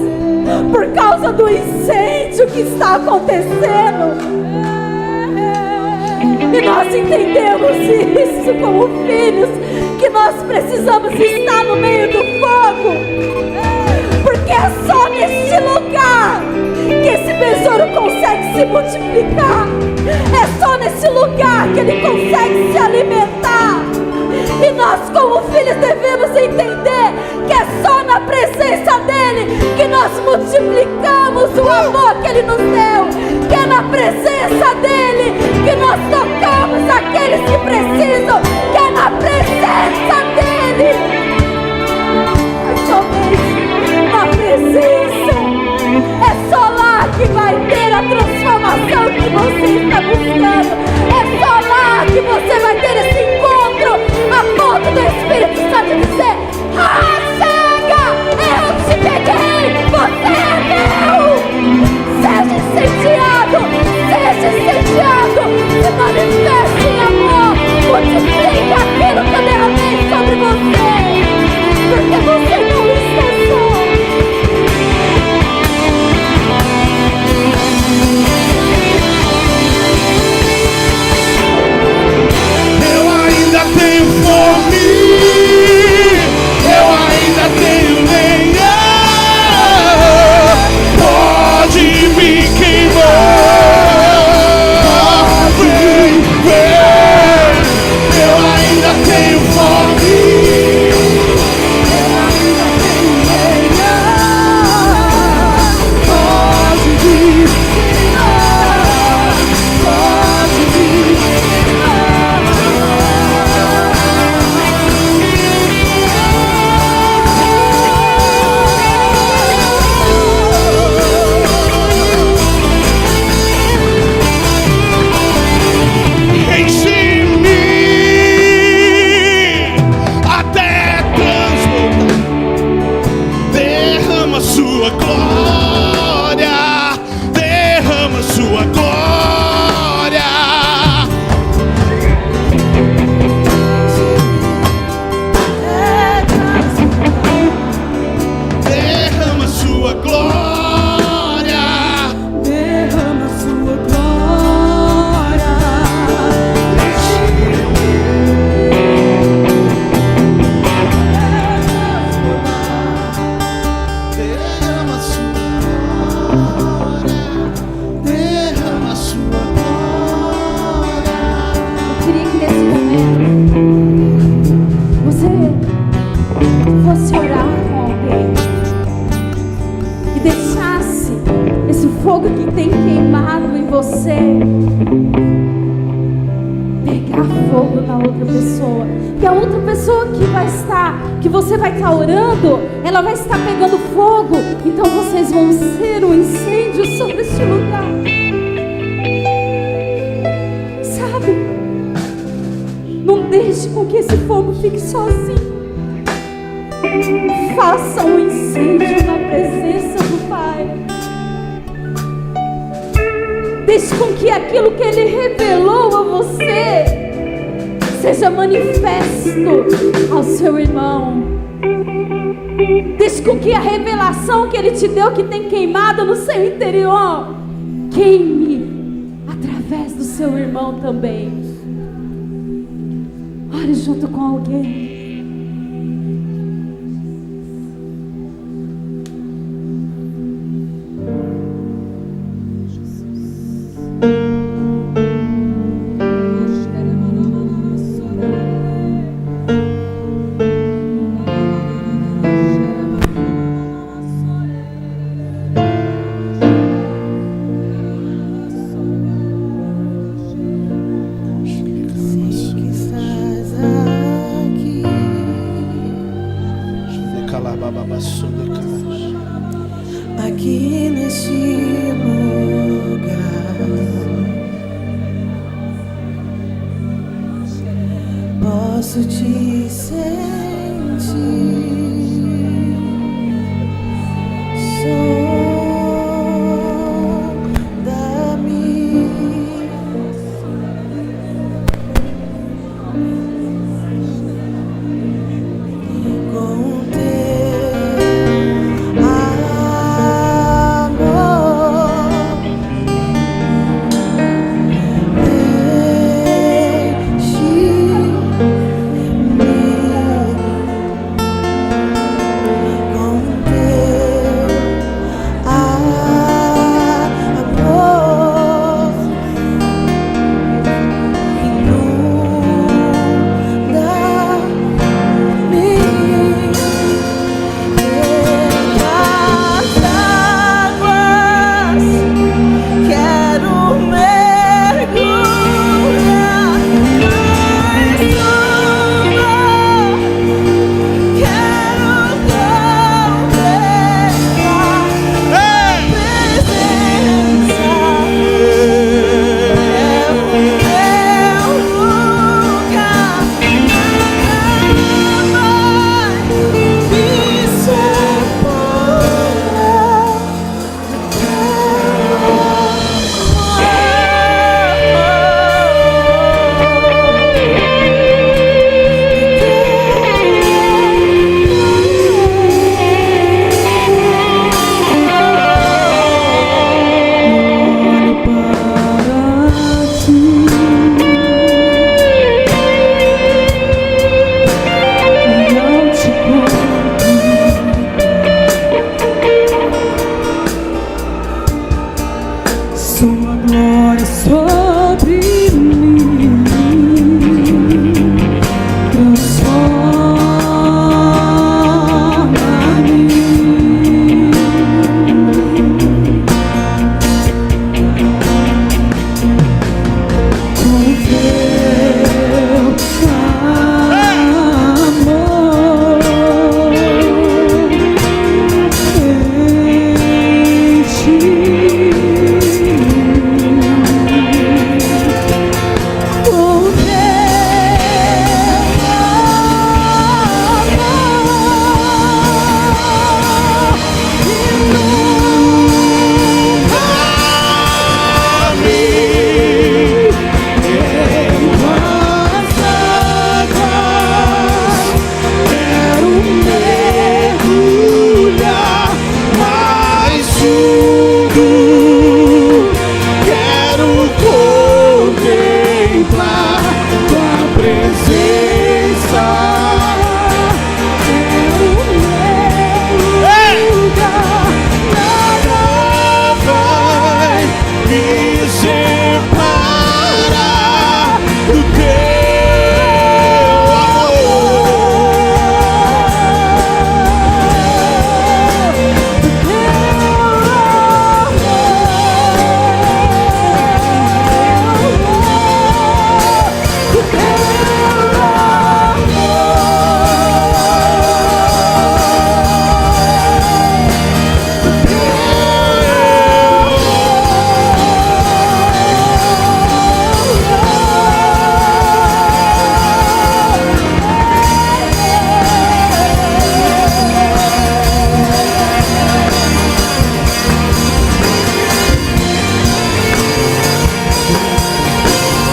por causa do incêndio que está acontecendo. E nós entendemos isso como filhos, que nós precisamos estar no meio do fogo, porque é só neste lugar que esse besouro consegue se multiplicar. É só nesse lugar que ele consegue se alimentar. E nós como filhos devemos entender que é só na presença dele que nós multiplicamos o amor que ele nos deu, que é na presença dele que nós tocamos aqueles que precisam, que é na presença dele. É somente na presença, é só lá que vai ter a transformação que você está buscando. É só lá que você vai ter esse encontro, a ponto do Espírito Santo dizer: ah, chega, eu te peguei, você é meu. Seja incendiado, se manifeste em amor, multiplica aquilo que eu derramei sobre você, porque você não está só. Eu ainda tenho fome, eu ainda tenho lenha, pode me queimar. Eu ainda tenho fome, eu ainda tenho lenha, pode me queimar, pode me enche em mim até transbordar. Derrama sua glória, derrama sua glória. Derrama sua glória, Derrama sua glória. derrama sua glória, derrama sua glória. Eu queria que nesse momento você fosse orar com alguém e deixasse esse fogo que tem queimado em você pegar fogo na outra pessoa. Que a outra pessoa que você vai estar orando, ela vai estar pegando fogo. Então vocês vão ser um incêndio sobre este lugar. Sabe? Não deixe com que esse fogo fique sozinho. Faça um incêndio na presença do Pai. Deixe com que aquilo que Ele revelou a você seja manifesto ao seu irmão. Deixe com que a revelação que Ele te deu, que tem queimado no seu interior, queime através do seu irmão também. Ore junto com alguém. Aqui neste lugar posso te sentir.